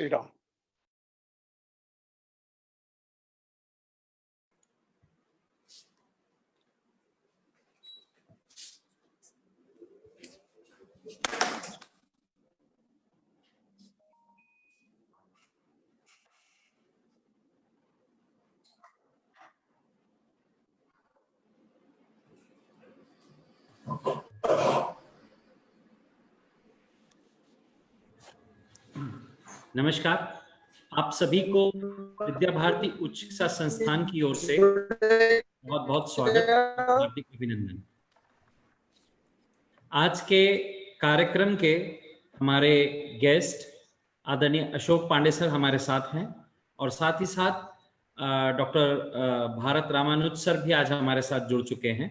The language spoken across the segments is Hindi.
श्री राम। नमस्कार, आप सभी को विद्या भारती उच्च शिक्षा संस्थान की ओर से बहुत बहुत स्वागत, हार्दिक अभिनंदन। आज के कार्यक्रम के हमारे गेस्ट आदरणीय अशोक पांडे सर हमारे साथ हैं और साथ ही साथ डॉक्टर भारत रामानुज सर भी आज हमारे साथ जुड़ चुके हैं।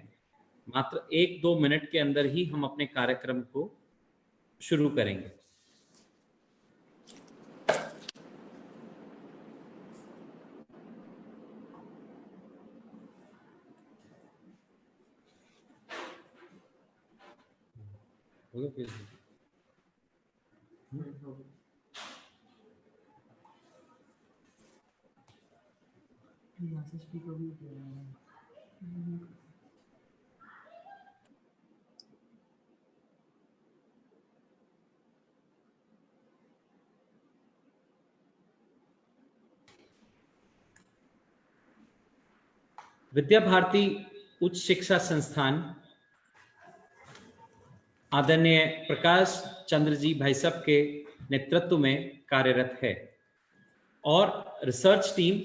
मात्र 1-2 मिनट के अंदर ही हम अपने कार्यक्रम को शुरू करेंगे। विद्या भारती उच्च शिक्षा संस्थान आदरणीय प्रकाश चंद्र जी भाई साहब के नेतृत्व में कार्यरत है और रिसर्च टीम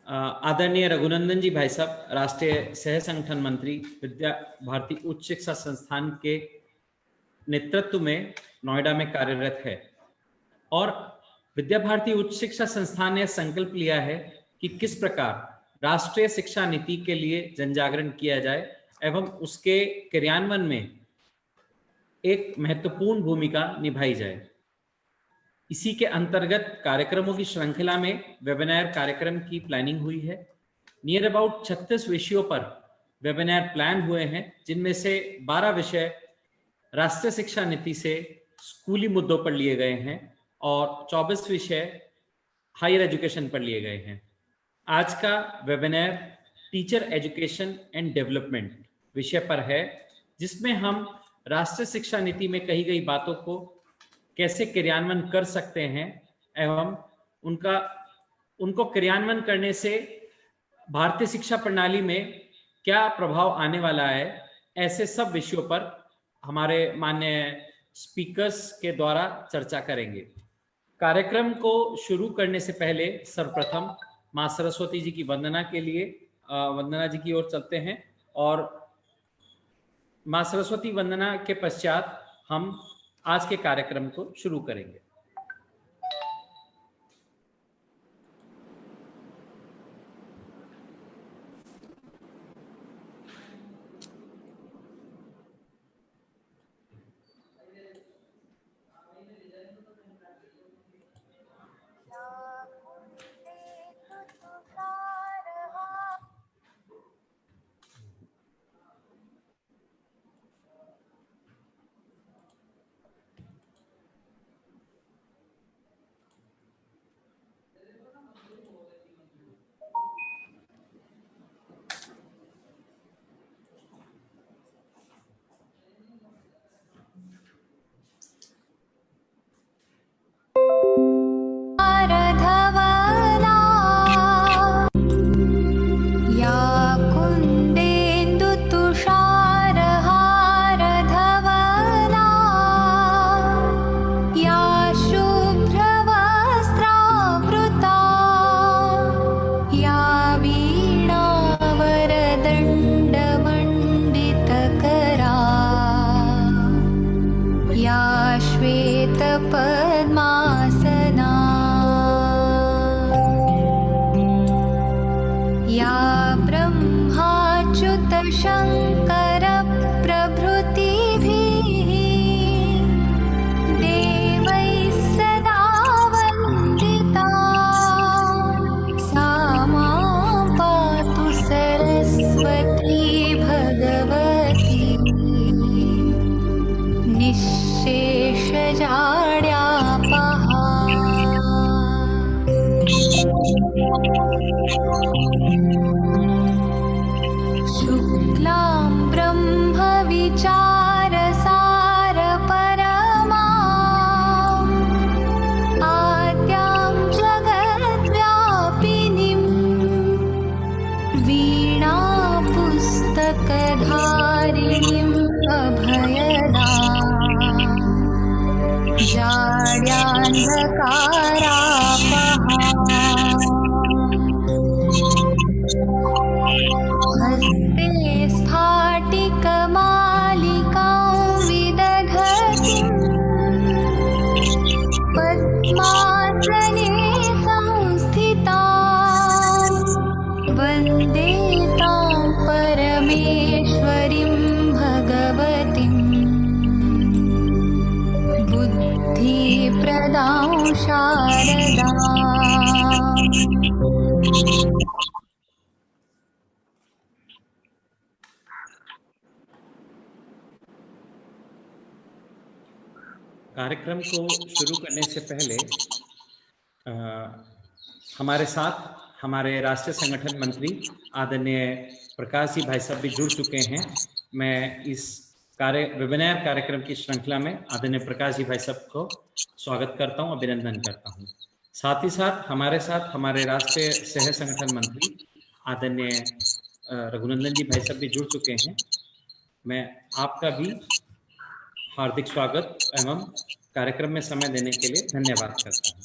आदरणीय रघुनंदन जी भाई साहब राष्ट्रीय सह संगठन मंत्री विद्या भारती उच्च शिक्षा संस्थान के नेतृत्व में नोएडा में कार्यरत है। और विद्या भारती उच्च शिक्षा संस्थान ने संकल्प लिया है कि किस प्रकार राष्ट्रीय शिक्षा नीति के लिए जनजागरण किया जाए एवं उसके क्रियान्वयन में एक महत्वपूर्ण भूमिका निभाई जाए। इसी के अंतर्गत कार्यक्रमों की श्रृंखला में वेबिनार कार्यक्रम की प्लानिंग हुई है। नियर अबाउट 36 विषयों पर वेबिनार प्लान हुए हैं, जिनमें से 12 विषय राष्ट्रीय शिक्षा नीति से स्कूली मुद्दों पर लिए गए हैं और 24 विषय हायर एजुकेशन पर लिए गए हैं। आज का webinar teacher education and development विषय पर है, जिसमें हम राष्ट्रीय शिक्षा नीति में कही गई बातों को कैसे क्रियान्वयन कर सकते हैं एवं उनको क्रियान्वयन करने से भारतीय शिक्षा प्रणाली में क्या प्रभाव आने वाला है, ऐसे सब विषयों पर हमारे माननीय स्पीकर्स के द्वारा चर्चा करेंगे। कार्यक्रम को शुरू करने से पहले सर्वप्रथम माँ सरस्वती जी की वंदना के लिए वंदना जी की ओर चलते हैं और माँ सरस्वती वंदना के पश्चात हम आज के कार्यक्रम को शुरू करेंगे। निःशेषजाड्या हस्ते स्फाटिकमालिकां विदधतीं पद्मासने संस्थितां वन्दे तां परमेश्वरीं भगवतीं बुद्धिप्रदां शारदाम्। कार्यक्रम को शुरू करने से पहले हमारे साथ हमारे राष्ट्रीय संगठन मंत्री आदरणीय प्रकाश जी भाई साहब भी जुड़ चुके हैं। मैं इस वेबिनार कार्यक्रम की श्रृंखला में आदरणीय प्रकाश जी भाई साहब को स्वागत करता हूं, अभिनंदन करता हूं। साथ ही साथ हमारे राष्ट्रीय सह संगठन मंत्री आदरणीय रघुनंदन जी भाई साहब भी जुड़ चुके हैं। मैं आपका भी हार्दिक स्वागत एवं कार्यक्रम में समय देने के लिए धन्यवाद करता हूं।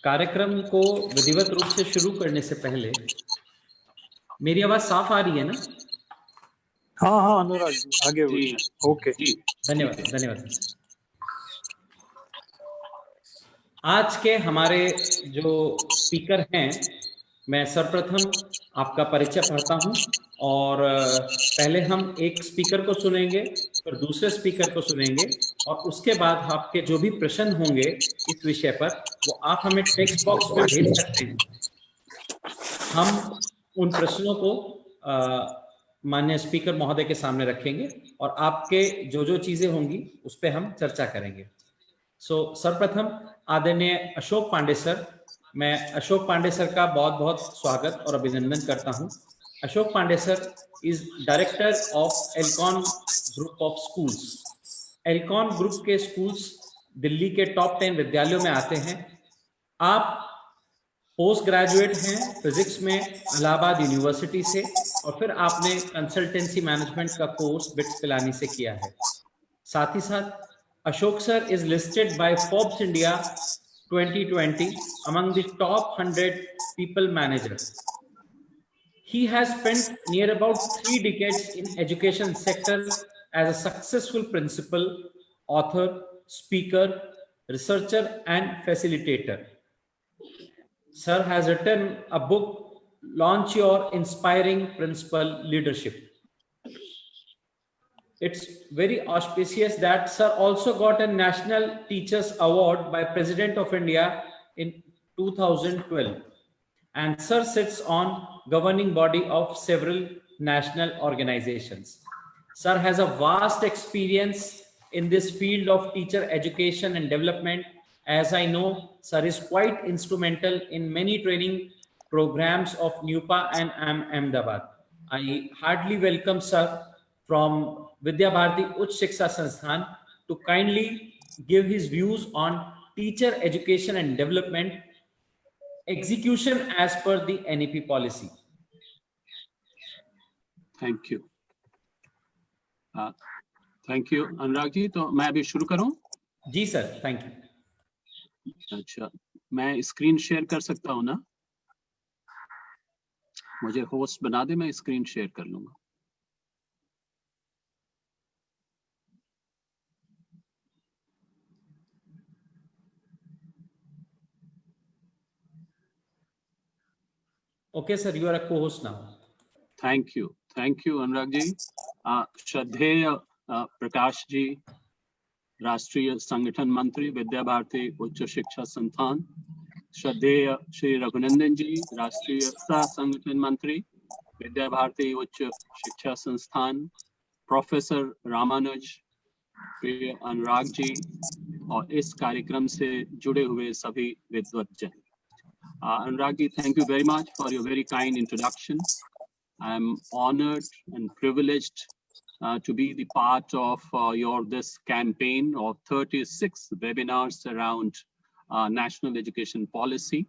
कार्यक्रम को विधिवत रूप से शुरू करने से पहले मेरी आवाज साफ आ रही है ना? हाँ अनुराग जी आगे बढ़िए। ओके धन्यवाद। आज के हमारे जो स्पीकर हैं, मैं सर्वप्रथम आपका परिचय पढ़ता हूं और पहले हम एक स्पीकर को सुनेंगे, फिर दूसरे स्पीकर को सुनेंगे और उसके बाद आपके जो भी प्रश्न होंगे इस विषय पर वो आप हमें टेक्स्ट बॉक्स में भेज सकते हैं। हम उन प्रश्नों को माननीय स्पीकर महोदय के सामने रखेंगे और आपके जो जो चीजें होंगी उस पर हम चर्चा करेंगे। सर्वप्रथम आदरणीय अशोक पांडे सर, मैं अशोक पांडे सर का बहुत बहुत स्वागत और अभिनंदन करता हूं। Ashok Pandey sir is director of Alcon group of schools. Alcon group के स्कूल्स दिल्ली के टॉप 10 विद्यालयों में आते हैं। आप पोस्ट ग्रेजुएट हैं फिजिक्स में इलाहाबाद यूनिवर्सिटी से और फिर आपने कंसल्टेंसी मैनेजमेंट का कोर्स बिट्स पिलानी से किया है। साथ ही साथ Ashok sir is listed by Forbes India 2020 among the top 100 people managers. He has spent near about 3 decades in education sector as a successful principal, author, speaker, researcher and facilitator. Sir has written a book, Launch Your Inspiring Principal Leadership. It's very auspicious that Sir also got a National Teachers Award by President of India in 2012. And Sir sits on governing body of several national organizations. Sir has a vast experience in this field of teacher education and development. As I know, Sir is quite instrumental in many training programs of NUPA and Ahmedabad. I heartily welcome Sir from Vidya Bharati Uch Shiksha Sansthan to kindly give his views on teacher education and development execution as per the NEP policy. Thank you. Thank you Anurag जी। तो मैं अभी शुरू करूं? जी सर, थैंक यू। अच्छा, मैं स्क्रीन शेयर कर सकता हूं ना? मुझे होस्ट बना दे, मैं स्क्रीन शेयर कर लूंगा। Okay, sir, you are a co-host now. Thank you Anurag जी। श्रद्धेय प्रकाश जी, राष्ट्रीय संगठन मंत्री विद्या भारती उच्च शिक्षा संस्थान। श्रद्धेय श्री रघुनंदन जी, राष्ट्रीय सह संगठन मंत्री विद्या भारती उच्च शिक्षा संस्थान। प्रोफेसर रामानुज, प्रिय अनुराग जी और इस कार्यक्रम से जुड़े हुए सभी विद्वत्जन। Anurag ji, thank you very much for your very kind introduction. I'm honored and privileged to be the part of this campaign of 36 webinars around national education policy.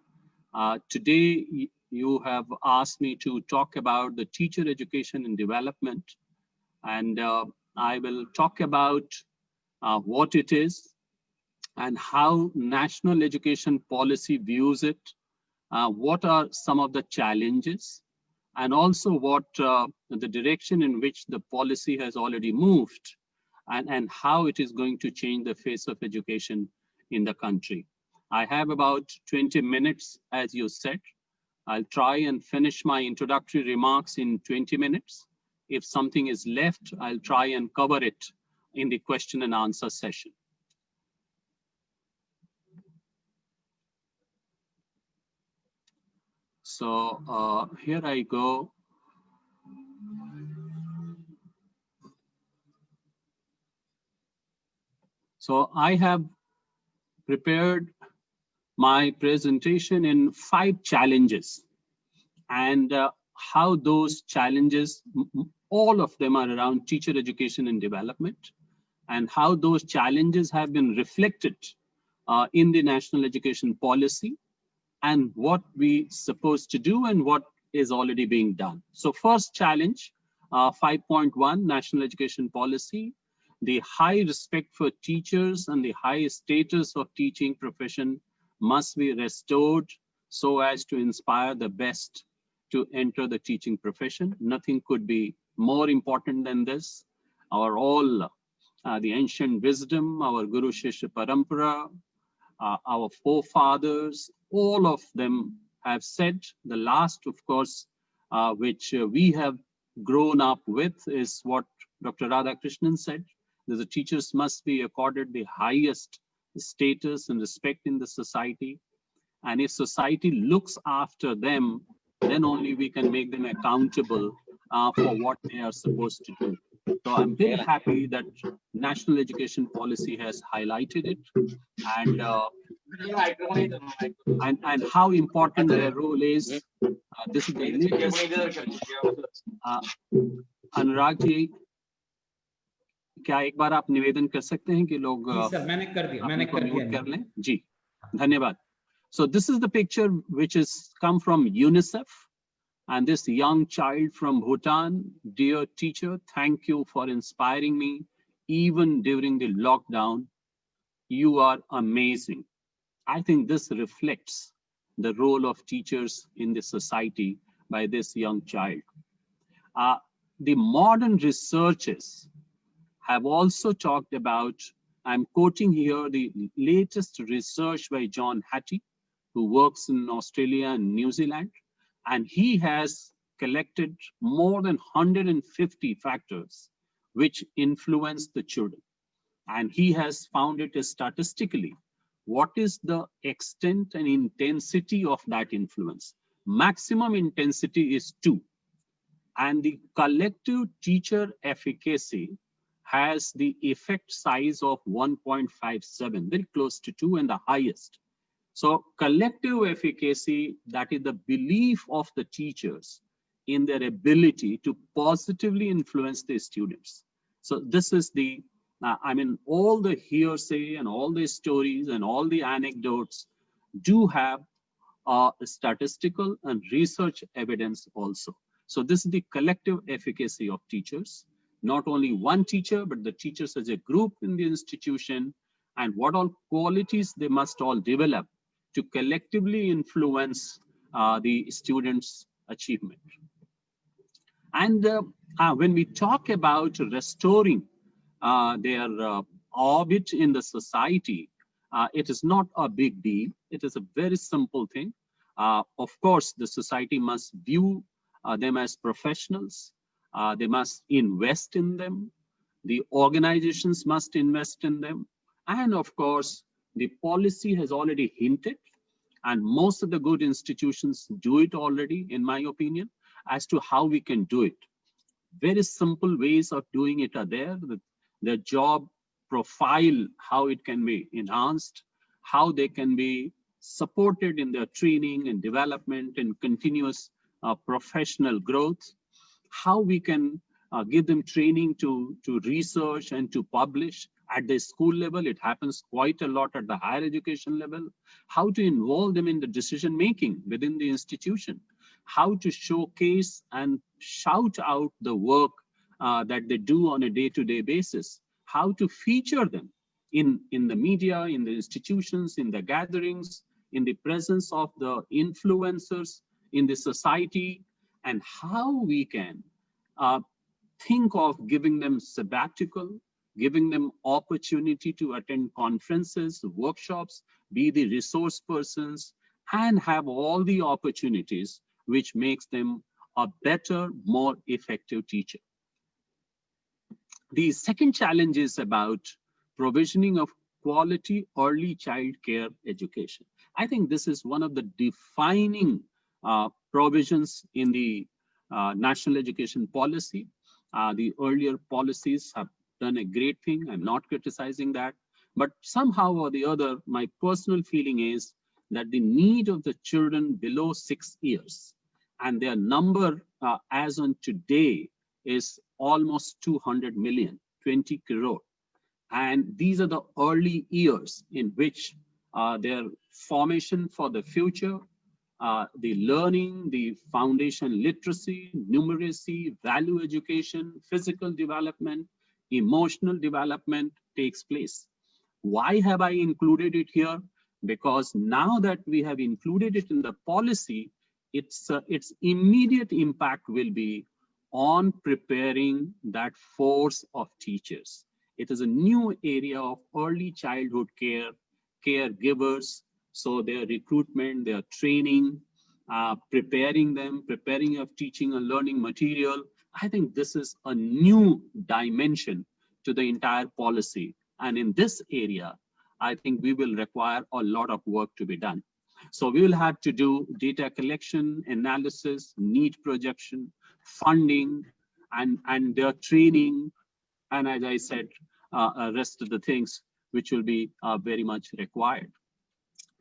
Today, you have asked me to talk about the teacher education and development. And I will talk about what it is and how national education policy views it, what are some of the challenges, and also what the direction in which the policy has already moved, and how it is going to change the face of education in the country. I have about 20 minutes, as you said. I'll try and finish my introductory remarks in 20 minutes. If something is left, I'll try and cover it in the question and answer session. So here I go. So I have prepared my presentation in 5 challenges, and how those challenges, all of them are around teacher education and development, and how those challenges have been reflected in the national education policy, and what we supposed to do and what is already being done. So first challenge, 5.1, national education policy, the high respect for teachers and the high status of teaching profession must be restored so as to inspire the best to enter the teaching profession. Nothing could be more important than this. Our all, the ancient wisdom, our Guru Shishya Parampara, our forefathers, all of them have said. The last, of course, which we have grown up with is what Dr. Radhakrishnan said, that the teachers must be accorded the highest status and respect in the society. And if society looks after them, then only we can make them accountable for what they are supposed to do. So I'm very happy that national education policy has highlighted it, and how important their role is. This is the latest. Anurag ji, क्या एक बार आप निवेदन कर सकते हैं कि लोग सर मैंने कर दिया कर लें? जी, धन्यवाद. So this is the picture which has come from UNICEF, and this young child from Bhutan. Dear teacher, thank you for inspiring me even during the lockdown. You are amazing. I think this reflects the role of teachers in the society by this young child. The modern researchers have also talked about, I'm quoting here the latest research by John Hattie, who works in Australia and New Zealand, and he has collected more than 150 factors which influence the children. And he has found it statistically, what is the extent and intensity of that influence? Maximum intensity is 2. And the collective teacher efficacy has the effect size of 1.57, very close to 2, and the highest. So collective efficacy, that is the belief of the teachers in their ability to positively influence the students. So this is the, I mean, all the hearsay and all the stories and all the anecdotes do have statistical and research evidence also. So this is the collective efficacy of teachers, not only one teacher, but the teachers as a group in the institution, and what all qualities they must all develop to collectively influence the students' achievement. And when we talk about restoring their orbit in the society, it is not a big deal. It is a very simple thing. Of course, the society must view them as professionals. They must invest in them. The organizations must invest in them. And of course, the policy has already hinted, and most of the good institutions do it already, in my opinion, as to how we can do it. Very simple ways of doing it are there. The job profile, how it can be enhanced, how they can be supported in their training and development and continuous professional growth, how we can give them training to research and to publish at the school level. It happens quite a lot at the higher education level. How to involve them in the decision making within the institution, how to showcase and shout out the work that they do on a day-to-day basis, how to feature them in the media, in the institutions, in the gatherings, in the presence of the influencers in the society, and how we can think of giving them sabbatical, giving them opportunity to attend conferences, workshops, be the resource persons, and have all the opportunities which makes them a better, more effective teacher. The second challenge is about provisioning of quality early child care education. I think this is one of the defining provisions in the national education policy. The earlier policies have done a great thing. I'm not criticizing that, but somehow or the other, my personal feeling is that the need of the children below 6 years and their number as on today is almost 200 million, 20 crore. And these are the early years in which their formation for the future, the learning, the foundation literacy, numeracy, value education, physical development, emotional development takes place. Why have I included it here? Because now that we have included it in the policy, its immediate impact will be on preparing that force of teachers. It is a new area of early childhood care, caregivers, so their recruitment, their training, preparing them, preparing of teaching and learning material. I think this is a new dimension to the entire policy. And in this area, I think we will require a lot of work to be done. So we will have to do data collection, analysis, need projection, funding, and their training, and as I said, rest of the things which will be very much required.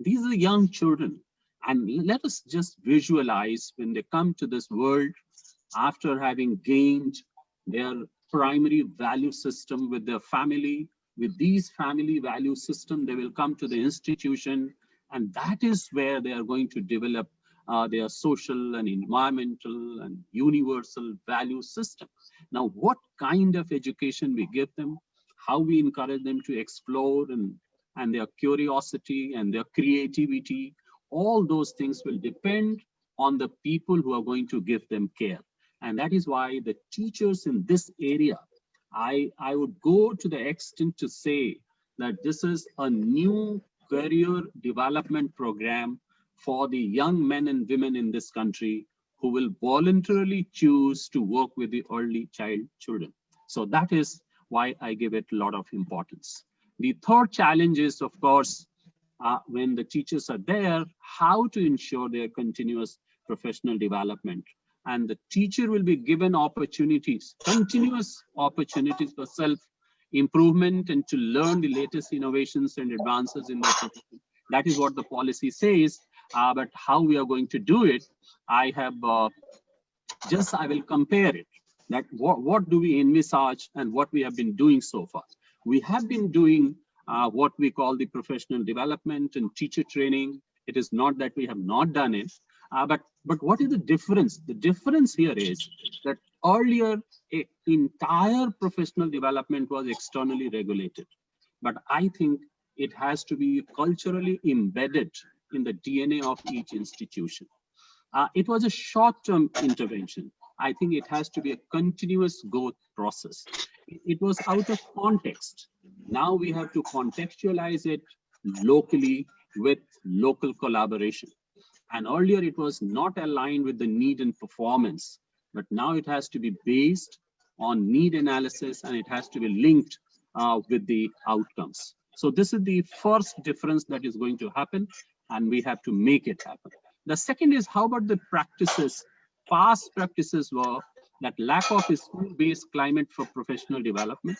These are young children, and let us just visualize when they come to this world after having gained their primary value system with their family. With these family value system, they will come to the institution, and that is where they are going to develop their social and environmental and universal value system. Now, what kind of education we give them, how we encourage them to explore and their curiosity and their creativity, all those things will depend on the people who are going to give them care. And that is why the teachers in this area, I would go to the extent to say that this is a new career development program for the young men and women in this country who will voluntarily choose to work with the early children. So that is why I give it a lot of importance. The third challenge is, of course, when the teachers are there, how to ensure their continuous professional development. And the teacher will be given opportunities, continuous opportunities for self-improvement and to learn the latest innovations and advances in their profession. That is what the policy says, but how we are going to do it, I will compare it. That what do we envisage and what we have been doing so far. We have been doing what we call the professional development and teacher training. It is not that we have not done it, but what is the difference? The difference here is that earlier, entire professional development was externally regulated. But I think it has to be culturally embedded in the DNA of each institution. It was a short-term intervention. I think it has to be a continuous growth process. It was out of context. Now we have to contextualize it locally with local collaboration. And earlier it was not aligned with the need and performance, but now it has to be based on need analysis and it has to be linked with the outcomes. So this is the first difference that is going to happen, and we have to make it happen. The second is, how about the practices? Past practices were that lack of a school-based climate for professional development.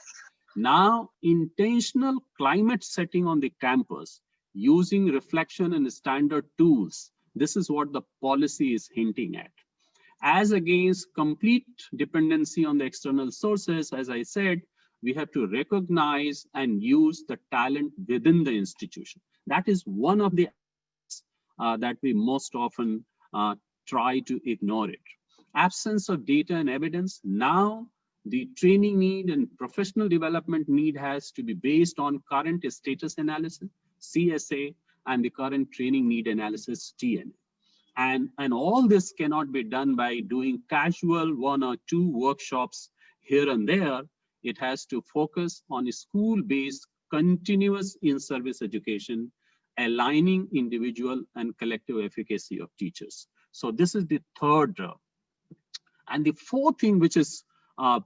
Now, intentional climate setting on the campus using reflection and standard tools. This is what the policy is hinting at. As against complete dependency on the external sources, as I said, we have to recognize and use the talent within the institution. That is one of the that we most often try to ignore it. Absence of data and evidence. Now The training need and professional development need has to be based on current status analysis, CSA, and the current training need analysis, TNA. And all this cannot be done by doing casual 1 or 2 workshops here and there. It has to focus on a school-based continuous in-service education, aligning individual and collective efficacy of teachers. So this is the third. And the fourth thing, which is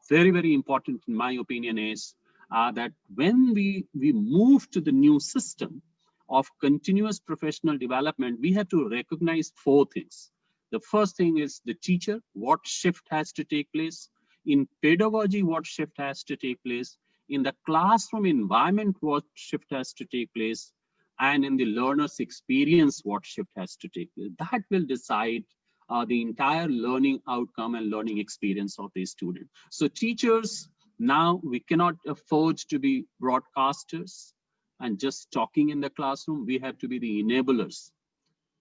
very, very important in my opinion, is that when we move to the new system of continuous professional development, we have to recognize 4 things. The first thing is the teacher, what shift has to take place. In pedagogy, what shift has to take place. In the classroom environment, what shift has to take place. And in the learner's experience, what shift has to take place. That will decide the entire learning outcome and learning experience of the student. So teachers, now we cannot afford to be broadcasters and just talking in the classroom. We have to be the enablers.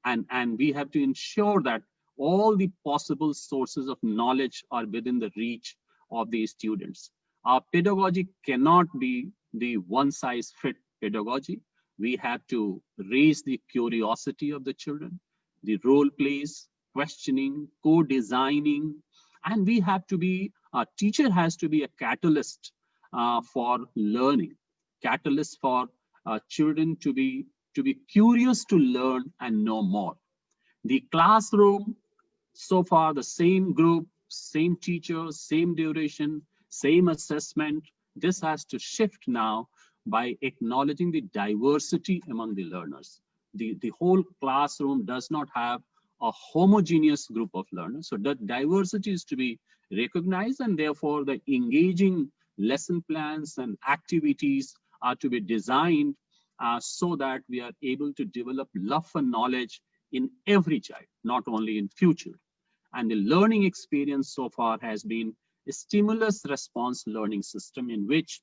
And we have to ensure that all the possible sources of knowledge are within the reach of these students. Our pedagogy cannot be the one-size-fit pedagogy. We have to raise the curiosity of the children, the role plays, questioning, co-designing, and we have to be, a teacher has to be a catalyst for learning, catalyst for children to be curious to learn and know more. The classroom, so far the same group, same teachers, same duration, same assessment. This has to shift now by acknowledging the diversity among the learners. The whole classroom does not have a homogeneous group of learners. So that diversity is to be recognized, and therefore the engaging lesson plans and activities are to be designed so that we are able to develop love for knowledge in every child, not only in future. And the learning experience so far has been a stimulus response learning system in which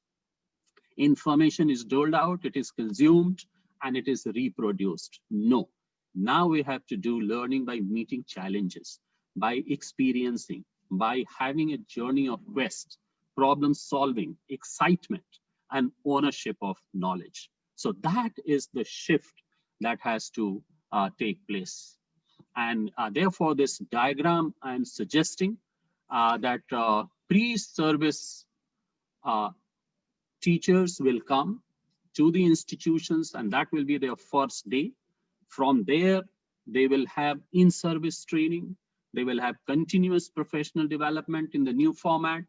information is doled out, it is consumed, and it is reproduced. No, now we have to do learning by meeting challenges, by experiencing, by having a journey of quest, problem solving, excitement, and ownership of knowledge. So that is the shift that has to take place. And therefore, this diagram I'm suggesting that pre-service teachers will come to the institutions, and that will be their first day. From there, they will have in-service training. They will have continuous professional development in the new format.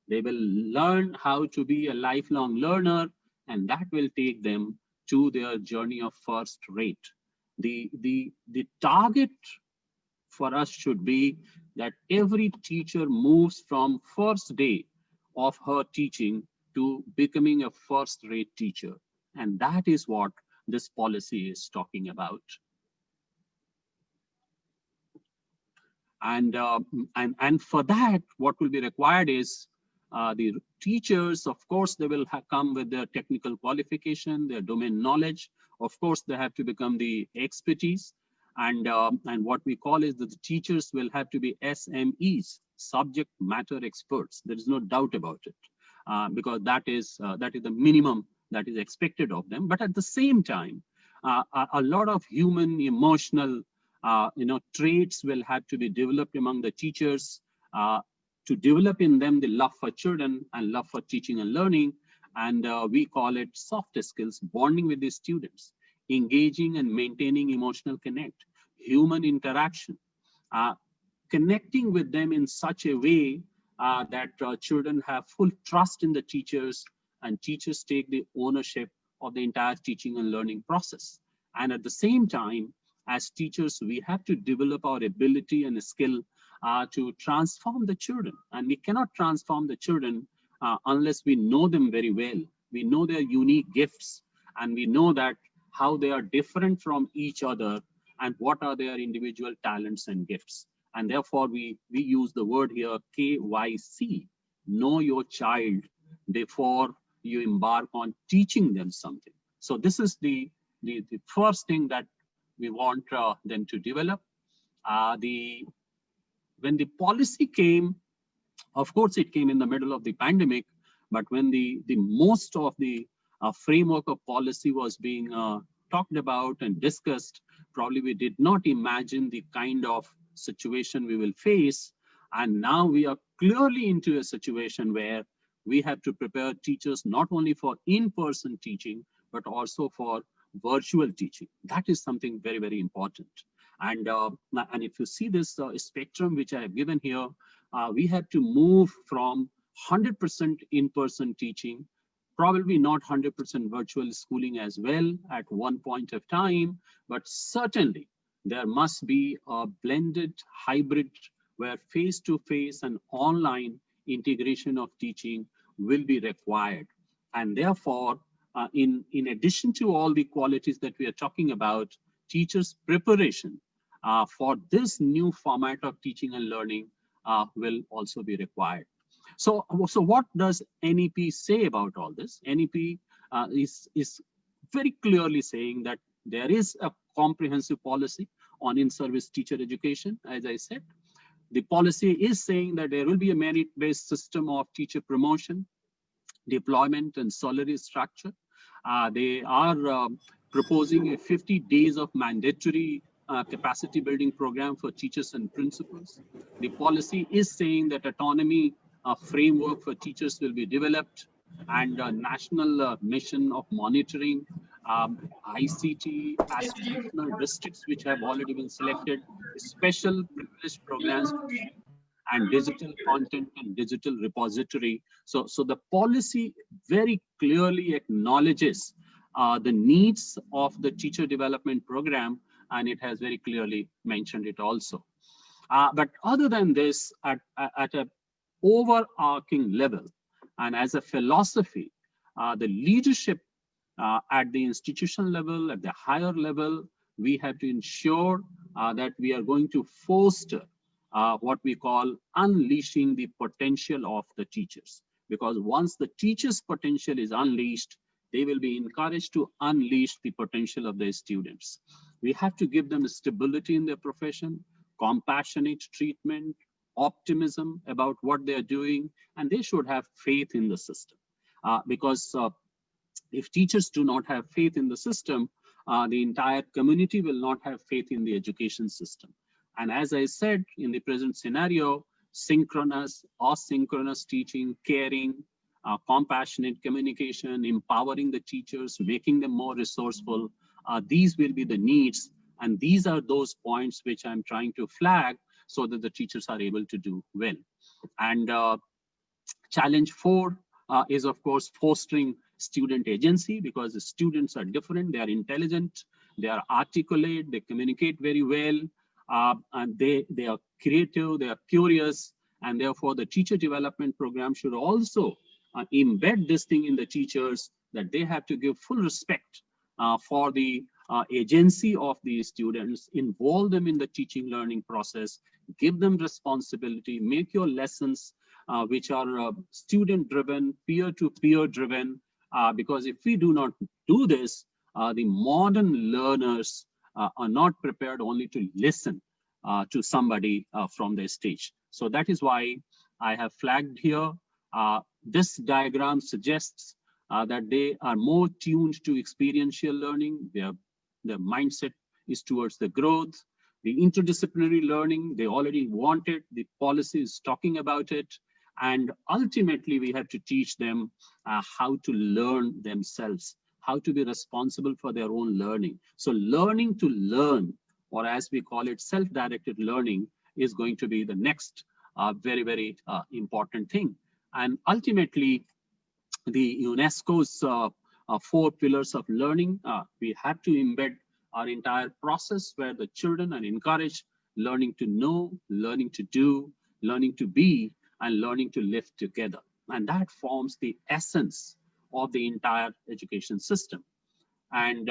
They will learn how to be a lifelong learner, and that will take them to their journey of first rate. The target for us should be that every teacher moves from first day of her teaching to becoming a first-rate teacher. And that is what this policy is talking about. And for that, what will be required is the teachers, of course, they will come with their technical qualification, their domain knowledge. Of course, they have to become the expertise. And what we call is that the teachers will have to be SMEs, subject matter experts. There is no doubt about it, because that is the minimum that is expected of them. But at the same time, a lot of human, emotional, traits will have to be developed among the teachers to develop in them the love for children and love for teaching and learning. And we call it soft skills, bonding with the students, engaging and maintaining emotional connect, human interaction, connecting with them in such a way that children have full trust in the teachers, and teachers take the ownership of the entire teaching and learning process. And at the same time, as teachers, we have to develop our ability and skill to transform the children. And we cannot transform the children unless we know them very well. We know their unique gifts, and we know that how they are different from each other and what are their individual talents and gifts. And therefore, we use the word here, KYC, know your child before you embark on teaching them something. So this is the first thing that we want them to develop. When the policy came, Of course, it came in the middle of the pandemic, but when the most of the framework of policy was being talked about and discussed, probably we did not imagine the kind of situation we will face. And now we are clearly into a situation where we have to prepare teachers not only for in-person teaching, but also for virtual teaching. That is something very, very important. And if you see this spectrum which I have given here, we have to move from 100% in-person teaching, probably not 100% virtual schooling as well at one point of time, but certainly there must be a blended hybrid where face-to-face and online integration of teaching will be required. And therefore, in addition to all the qualities that we are talking about, teachers' preparation for this new format of teaching and learning will also be required. So what does NEP say about all this? NEP is very clearly saying that there is a comprehensive policy on in-service teacher education, as I said. The policy is saying that there will be a merit-based system of teacher promotion, deployment, and salary structure. They are proposing a 50 days of mandatory capacity building program for teachers and principals. The policy is saying that autonomy framework for teachers will be developed, and a national mission of monitoring ICT aspirational districts which have already been selected, special privileged programs, and digital content and digital repository. So the policy very clearly acknowledges the needs of the teacher development program, and it has very clearly mentioned it also. But other than this, at an overarching level, and as a philosophy, the leadership at the institutional level, at the higher level, we have to ensure that we are going to foster what we call unleashing the potential of the teachers. Because once the teachers' potential is unleashed, they will be encouraged to unleash the potential of their students. We have to give them stability in their profession, compassionate treatment, optimism about what they are doing, and they should have faith in the system. Because if teachers do not have faith in the system, the entire community will not have faith in the education system. And as I said, in the present scenario, synchronous, asynchronous teaching, caring, compassionate communication, empowering the teachers, making them more resourceful, these will be the needs. And these are those points which I'm trying to flag so that the teachers are able to do well. And challenge 4 is, of course, fostering student agency, because the students are different, they are intelligent, they are articulate, they communicate very well, and they are creative, they are curious, and therefore the teacher development program should also embed this thing in the teachers, that they have to give full respect for the agency of these students, involve them in the teaching learning process, give them responsibility, make your lessons which are student driven, peer-to-peer driven, because if we do not do this, the modern learners are not prepared only to listen to somebody from their stage. So that is why I have flagged here. This diagram suggests that they are more tuned to experiential learning. Their mindset is towards the growth. The interdisciplinary learning, they already want it. The policy is talking about it. And ultimately, we have to teach them how to learn themselves, how to be responsible for their own learning. So learning to learn, or as we call it, self-directed learning, is going to be the next very, very important thing. And ultimately, the UNESCO's 4 pillars of learning, we have to embed our entire process where the children are encouraged learning to know, learning to do, learning to be, and learning to live together. And that forms the essence of the entire education system. And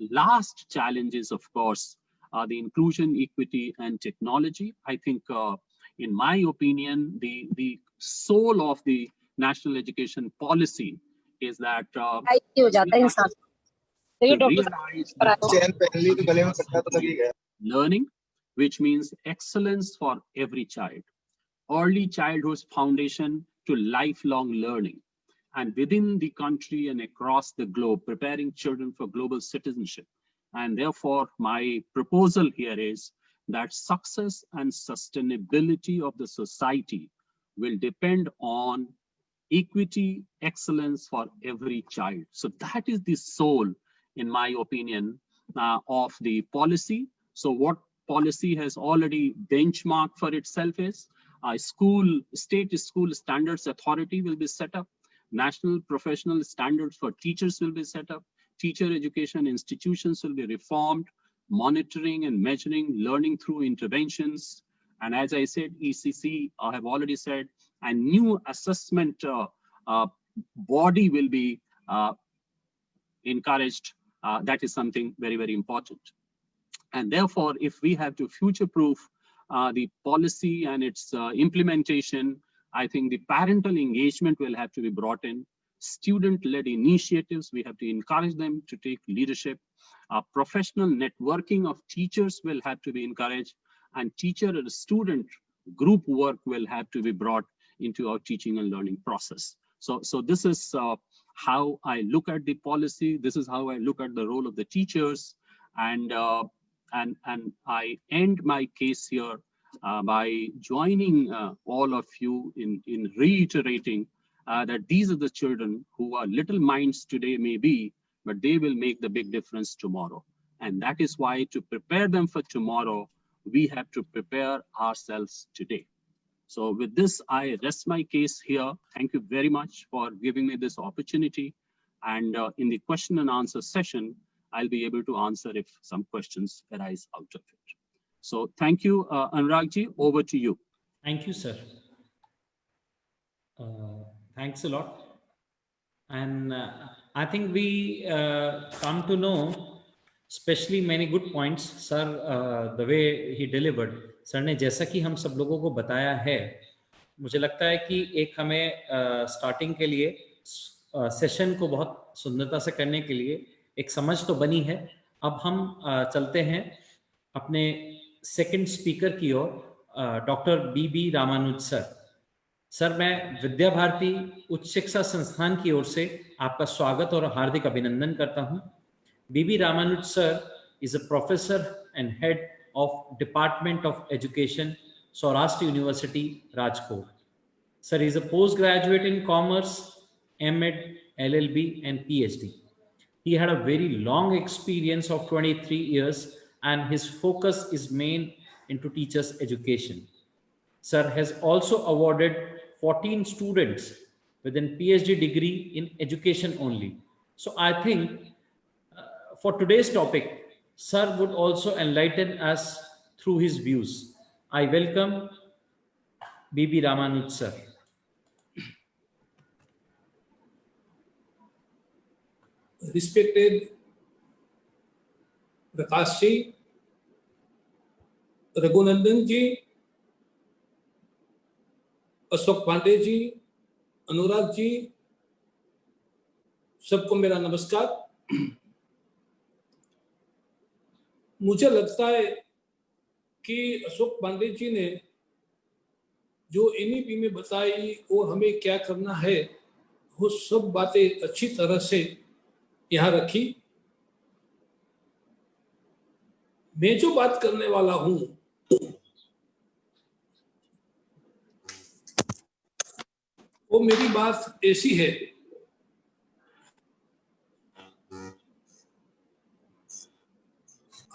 last challenge is, of course, the inclusion, equity, and technology. I think, in my opinion, the soul of the national education policy is that learning, which means excellence for every child. early childhood's foundation to lifelong learning, and within the country and across the globe, preparing children for global citizenship. And therefore, my proposal here is that success and sustainability of the society will depend on equity, excellence for every child. So that is the soul, in my opinion, of the policy. So what policy has already benchmarked for itself is a state school standards authority will be set up. National professional standards for teachers will be set up. Teacher education institutions will be reformed. Monitoring and measuring learning through interventions. And as I said, ECC, I have already said, a new assessment body will be encouraged. That is something very, very important. And therefore, if we have to future-proof the policy and its implementation, I think the parental engagement will have to be brought in. Student-led initiatives, we have to encourage them to take leadership. Professional networking of teachers will have to be encouraged, and teacher and student group work will have to be brought into our teaching and learning process. So this is how I look at the policy. This is how I look at the role of the teachers, and I end my case here by joining all of you in reiterating that these are the children who are little minds today maybe, but they will make the big difference tomorrow. And that is why, to prepare them for tomorrow, we have to prepare ourselves today. So with this, I rest my case here. Thank you very much for giving me this opportunity. And in the question and answer session, I'll be able to answer if some questions arise out of it. So thank you, Anuragji, over to you. Thank you, sir. Thanks a lot. And I think we come to know especially many good points, sir, the way he delivered. Sir ने जैसा कि हम सब लोगों को बताया है, मुझे लगता है कि एक हमें स्टार्टिंग के लिए सेशन को बहुत सुंदरता से करने के लिए एक समझ तो बनी है. अब हम चलते हैं अपने सेकंड स्पीकर की ओर, doctor B Ramanuj sir. Sir, मैं विद्या भारती उच्च शिक्षा संस्थान की ओर से आपका स्वागत और हार्दिक अभिनंदन करता हूं. B Ramanuj sir is a professor and head of Department of Education, Saurashtra University, Rajkot. Sir is a postgraduate in Commerce, M.Ed, LLB and PhD. He had a very long experience of 23 years and his focus is main into teachers' education. Sir has also awarded 14 students with a PhD degree in education only. So I think for today's topic, Sir would also enlighten us through his views. I welcome B. Ramanuj sir. Respected Prakash ji, Raghunandan ji, Ashok Pandey ji, Anurag ji, सबको मेरा नमस्कार. मुझे लगता है कि अशोक पांडे जी ने जो एनईपी में बताई और हमें क्या करना है, वो सब बातें अच्छी तरह से यहाँ रखी. मैं जो बात करने वाला हूँ वो मेरी बात ऐसी है.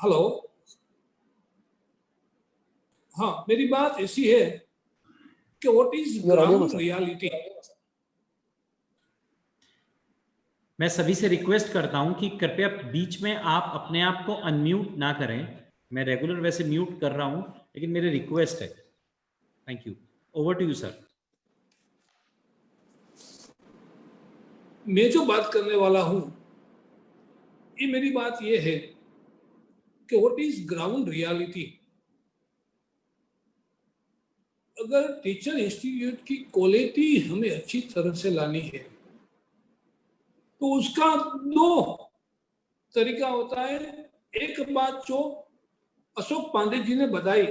हेलो, हाँ, मेरी बात ऐसी है कि व्हाट इज ग्राउंड रियलिटी. मैं सभी से रिक्वेस्ट करता हूं कि कृपया बीच में आप अपने आप को अनम्यूट ना करें. मैं रेगुलर वैसे म्यूट कर रहा हूं, लेकिन मेरी रिक्वेस्ट है. Thank you. Over to you sir. मैं जो बात करने वाला हूं, ये मेरी बात ये है कि व्हाट इज ग्राउंड रियलिटी. अगर टीचर इंस्टीट्यूट की क्वालिटी हमें अच्छी तरह से लानी है तो उसका दो तरीका होता है. एक बात जो अशोक पांडे जी ने बताई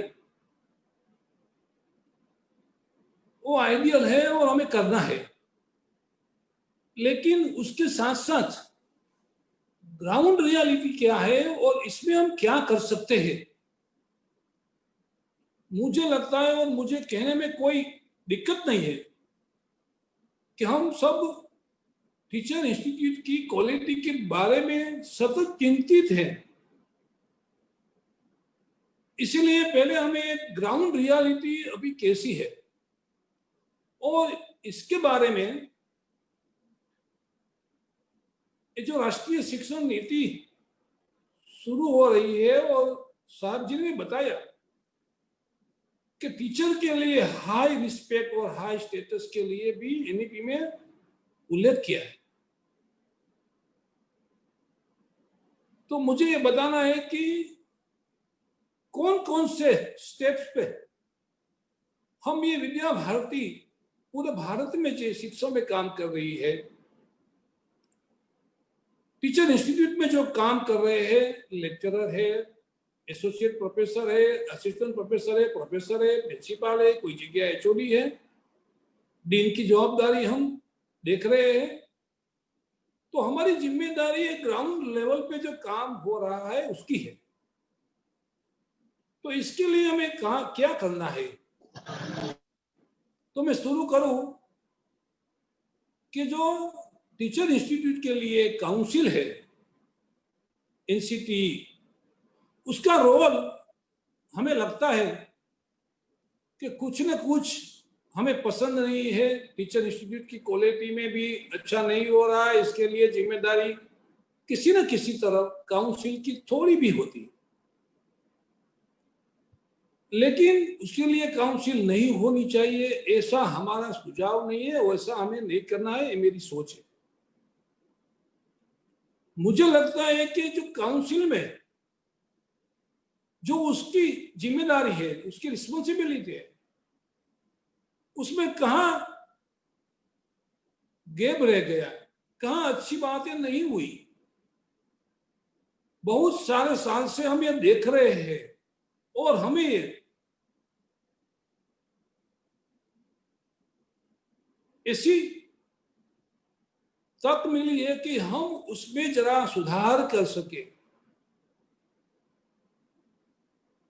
वो आइडियल है और हमें करना है, लेकिन उसके साथ साथ ग्राउंड रियलिटी क्या है और इसमें हम क्या कर सकते हैं। मुझे लगता है और मुझे कहने में कोई दिक्कत नहीं है कि हम सब टीचर इंस्टीट्यूट की क्वालिटी के बारे में सतत चिंतित हैं। इसीलिए पहले हमें ग्राउंड रियलिटी अभी कैसी है और इसके बारे में ये जो राष्ट्रीय शिक्षण नीति शुरू हो रही है और साहब जी ने बताया कि टीचर के लिए हाई रिस्पेक्ट और हाई स्टेटस के लिए भी एनईपी में उल्लेख किया है। तो मुझे ये बताना है कि कौन कौन से स्टेप्स पे हम ये विद्या भारती पूरे भारत में जो शिक्षा में काम कर रही है, टीचर इंस्टीट्यूट में जो काम कर रहे हैं, लेक्चरर है, एसोसिएट प्रोफेसर है, असिस्टेंट प्रोफेसर है, प्रोफेसर है, प्रिंसिपल है, कोई जगह एचओडी है, डीन की जवाबदारी हम देख रहे हैं। तो हमारी जिम्मेदारी ग्राउंड लेवल पे जो काम हो रहा है उसकी है। तो इसके लिए हमें क्या करना है, तो मैं शुरू करूं कि जो टीचर इंस्टीट्यूट के लिए काउंसिल है एनसीटी, उसका रोल हमें लगता है कि कुछ न कुछ हमें पसंद नहीं है, टीचर इंस्टीट्यूट की क्वालिटी में भी अच्छा नहीं हो रहा है। इसके लिए जिम्मेदारी किसी न किसी तरह काउंसिल की थोड़ी भी होती है, लेकिन उसके लिए काउंसिल नहीं होनी चाहिए ऐसा हमारा सुझाव नहीं है, वैसा हमें नहीं करना है, ये मेरी सोच है। मुझे लगता है कि जो काउंसिल में जो उसकी जिम्मेदारी है, उसकी रिस्पॉन्सिबिलिटी है, उसमें कहां गैप रह गया, कहां अच्छी बातें नहीं हुई। बहुत सारे साल से हम ये देख रहे हैं और हमें ऐसी तक मिली है कि हम उसमें जरा सुधार कर सके।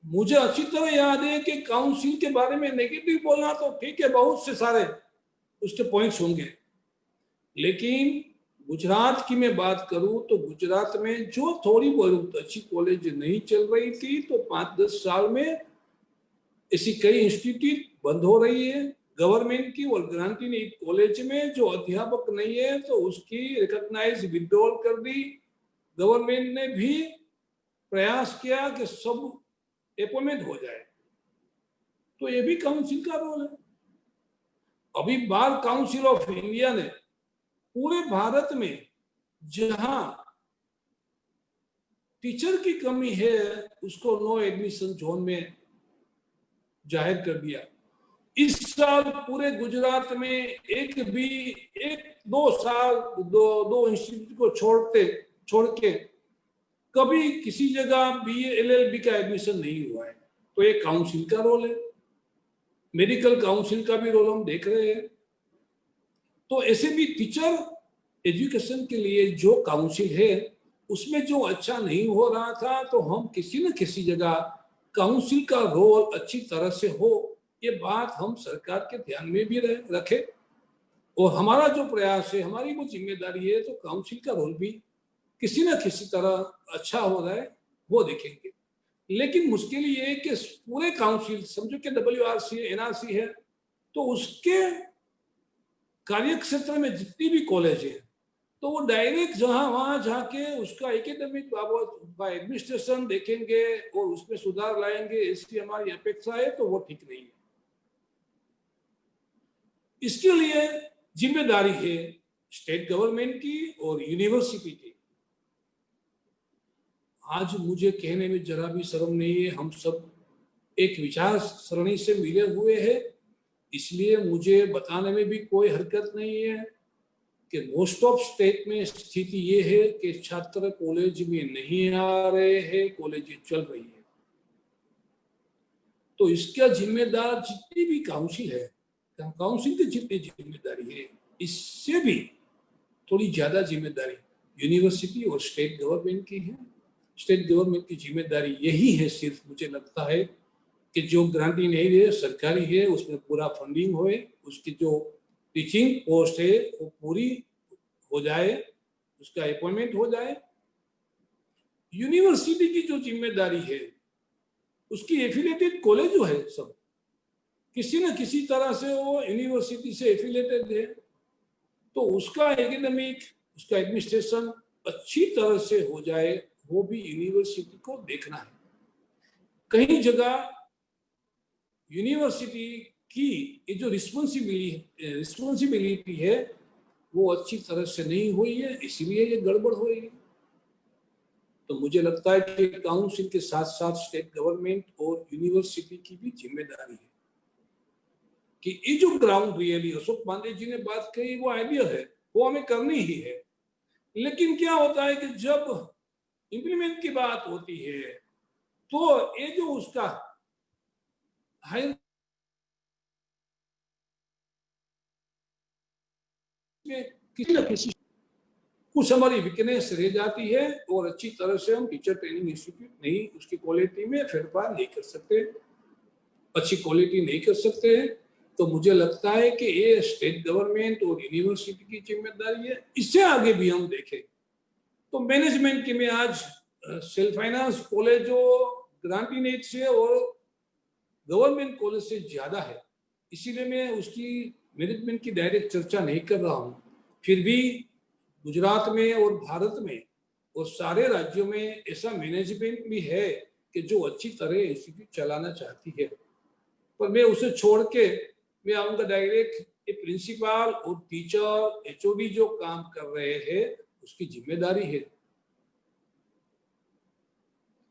मुझे अच्छी तरह याद है कि काउंसिल के बारे में नेगेटिव बोलना तो ठीक है, बहुत से सारे उसके पॉइंट्स होंगे, लेकिन गुजरात की मैं बात करूं तो गुजरात में जो थोड़ी बहुत अच्छी कॉलेज नहीं चल रही थी, तो 5-10 साल में ऐसी कई इंस्टीट्यूट बंद हो रही है गवर्नमेंट की, और ग्रांटीन कॉलेज में जो अध्यापक नहीं है तो उसकी रिकॉग्नाइज विड्रॉल कर दी। गवर्नमेंट ने भी प्रयास किया कि सब अपॉइंटमेंट हो जाए, तो ये भी काउंसिल का रोल है। अभी बार काउंसिल ऑफ इंडिया ने पूरे भारत में जहां टीचर की कमी है उसको नो एडमिशन जोन में जाहिर कर दिया। इस साल पूरे गुजरात में एक दो साल दो इंस्टीट्यूट को छोड़ के कभी किसी जगह बीए एलएलबी का एडमिशन नहीं हुआ है, तो ये काउंसिल का रोल है। मेडिकल काउंसिल का भी रोल हम देख रहे हैं। तो ऐसे भी टीचर एजुकेशन के लिए जो काउंसिल है उसमें जो अच्छा नहीं हो रहा था, तो हम किसी न किसी जगह काउंसिल का रोल अच्छी तरह से हो, ये बात हम सरकार के ध्यान में भी रखें। और हमारा जो प्रयास है, हमारी वो जिम्मेदारी है, तो काउंसिल का रोल भी किसी न किसी तरह अच्छा हो रहा है वो देखेंगे। लेकिन मुश्किल ये है कि पूरे काउंसिल समझो कि WRC है, NRC है, तो उसके कार्य क्षेत्र में जितनी भी कॉलेज है तो वो डायरेक्ट वहां जाके उसका एकेडमिक बाबत एडमिनिस्ट्रेशन देखेंगे और उसमें सुधार लाएंगे, इसकी हमारी अपेक्षा है, तो वो ठीक नहीं है। इसके लिए जिम्मेदारी है स्टेट गवर्नमेंट की और यूनिवर्सिटी की। आज मुझे कहने में जरा भी शर्म नहीं है, हम सब एक विचार सरणी से मिले हुए हैं, इसलिए मुझे बताने में भी कोई हरकत नहीं है कि मोस्ट ऑफ स्टेट में स्थिति ये है कि छात्र कॉलेज में नहीं आ रहे हैं, कॉलेज चल रही है। तो इसका जिम्मेदार जितनी भी काउंसिल है काउंसिल की जितनी जिम्मेदारी है इससे भी थोड़ी ज्यादा जिम्मेदारी यूनिवर्सिटी और स्टेट गवर्नमेंट की है। स्टेट गवर्नमेंट की जिम्मेदारी यही है सिर्फ, मुझे लगता है कि जो ग्रांटिंग नहीं है सरकारी है उसमें पूरा फंडिंग होए, उसकी जो टीचिंग पोस्ट है वो पूरी हो जाए, उसका अपॉइंटमेंट हो जाए। यूनिवर्सिटी की जो जिम्मेदारी है उसकी एफिलिएटेड कॉलेज जो है सब किसी न किसी तरह से वो यूनिवर्सिटी से एफिलिएटेड है, तो उसका एकेडमिक उसका एडमिनिस्ट्रेशन अच्छी तरह से हो जाए, वो भी यूनिवर्सिटी को देखना है। कहीं जगह यूनिवर्सिटी की ये जो रिस्पॉन्सिबिलिटी है वो अच्छी तरह से नहीं हुई है, इसीलिए ये गड़बड़ हुई है। तो मुझे लगता है कि काउंसिल के साथ साथ स्टेट गवर्नमेंट और यूनिवर्सिटी की भी जिम्मेदारी है कि ये जो ग्राउंड रियली अशोक पांडे जी ने बात कही वो आइडिया है, वो हमें करनी ही है। लेकिन क्या होता है कि जब इंप्लीमेंट की बात होती है तो ये जो उसका हायर किसी न किसी कुछ हमारी वीकनेस रह जाती है और अच्छी तरह से हम टीचर ट्रेनिंग इंस्टीट्यूट नहीं उसकी क्वालिटी में फेरफार नहीं कर सकते, अच्छी क्वालिटी नहीं कर सकते हैं। तो मुझे लगता है कि ये स्टेट गवर्नमेंट और यूनिवर्सिटी की जिम्मेदारी है। इससे आगे भी हम देखें तो मैनेजमेंट के में आज सेल्फ फाइनेंस कॉलेज जो ग्रांटिंग एड से और गवर्नमेंट कॉलेज से ज्यादा है, इसीलिए मैं उसकी मैनेजमेंट की डायरेक्ट चर्चा नहीं कर रहा हूँ। फिर भी गुजरात में और भारत में और सारे राज्यों में ऐसा मैनेजमेंट भी है कि जो अच्छी तरह इंस्टीट्यूट चलाना चाहती है, पर मैं उसे छोड़ के मैं आऊंगा डायरेक्ट ये प्रिंसिपल और टीचर एचओडी जो काम कर रहे हैं उसकी जिम्मेदारी है।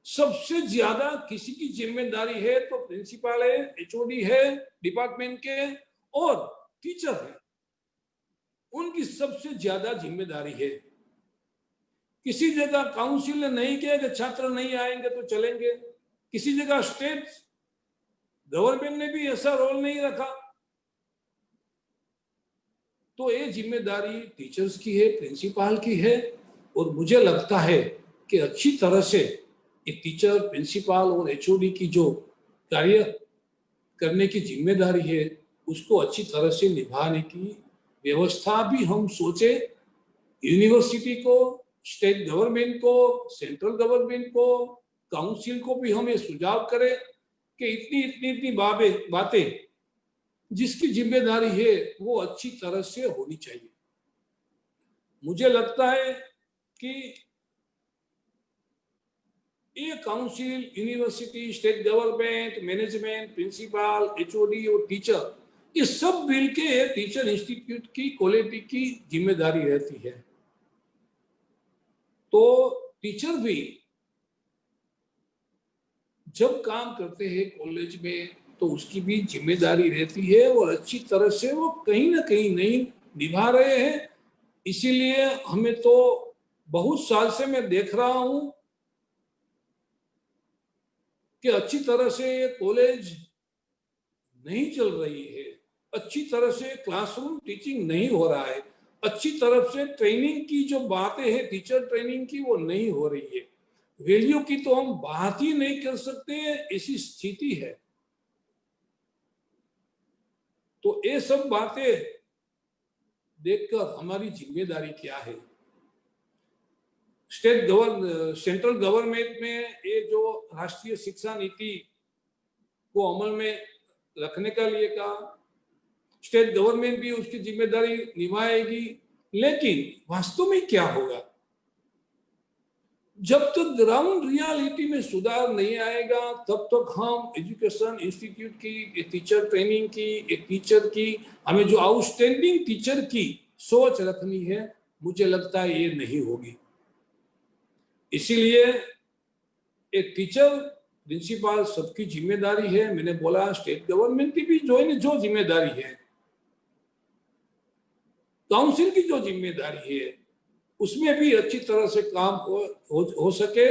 सबसे ज्यादा किसी की जिम्मेदारी है तो प्रिंसिपल है, एचओडी है डिपार्टमेंट के और टीचर है, उनकी सबसे ज्यादा जिम्मेदारी है। किसी जगह काउंसिल ने नहीं किया कि छात्र नहीं आएंगे तो चलेंगे, किसी जगह स्टेट गवर्नमेंट ने भी ऐसा रोल नहीं रखा, तो ये जिम्मेदारी टीचर्स की है, प्रिंसिपल की है। और मुझे लगता है कि अच्छी तरह से ये टीचर, प्रिंसिपल और एचओडी की जो कार्य करने की जिम्मेदारी है उसको अच्छी तरह से निभाने की व्यवस्था भी हम सोचे। यूनिवर्सिटी को, स्टेट गवर्नमेंट को, सेंट्रल गवर्नमेंट को, काउंसिल को भी हम ये सुझाव करें कि इतनी बातें जिसकी जिम्मेदारी है वो अच्छी तरह से होनी चाहिए। मुझे लगता है कि ये council, university, state government, management, principal, HOD और टीचर, ये सब मिलके टीचर इंस्टीट्यूट की क्वालिटी की जिम्मेदारी रहती है। तो टीचर भी जब काम करते हैं कॉलेज में तो उसकी भी जिम्मेदारी रहती है और अच्छी तरह से वो कहीं ना कहीं नहीं निभा रहे हैं। इसीलिए हमें तो बहुत साल से मैं देख रहा हूं कि अच्छी तरह से ये कॉलेज नहीं चल रही है, अच्छी तरह से क्लासरूम टीचिंग नहीं हो रहा है, अच्छी तरह से ट्रेनिंग की जो बातें हैं टीचर ट्रेनिंग की वो नहीं हो रही है, वैल्यू की तो हम बात ही नहीं कर सकते, ऐसी स्थिति है। तो ये सब बातें देखकर हमारी जिम्मेदारी क्या है। सेंट्रल गवर्नमेंट में ये जो राष्ट्रीय शिक्षा नीति को अमल में रखने का लिए कहा, स्टेट गवर्नमेंट भी उसकी जिम्मेदारी निभाएगी, लेकिन वास्तव में क्या होगा जब तक ग्राउंड रियलिटी में सुधार नहीं आएगा तब तक हम एजुकेशन इंस्टीट्यूट की, टीचर ट्रेनिंग की, एक टीचर की, हमें जो आउटस्टैंडिंग टीचर की सोच रखनी है, मुझे लगता है ये नहीं होगी। इसीलिए एक टीचर, प्रिंसिपल सबकी जिम्मेदारी है। मैंने बोला स्टेट गवर्नमेंट की भी जो जिम्मेदारी है, काउंसिल की जो जिम्मेदारी है, उसमें भी अच्छी तरह से काम हो सके,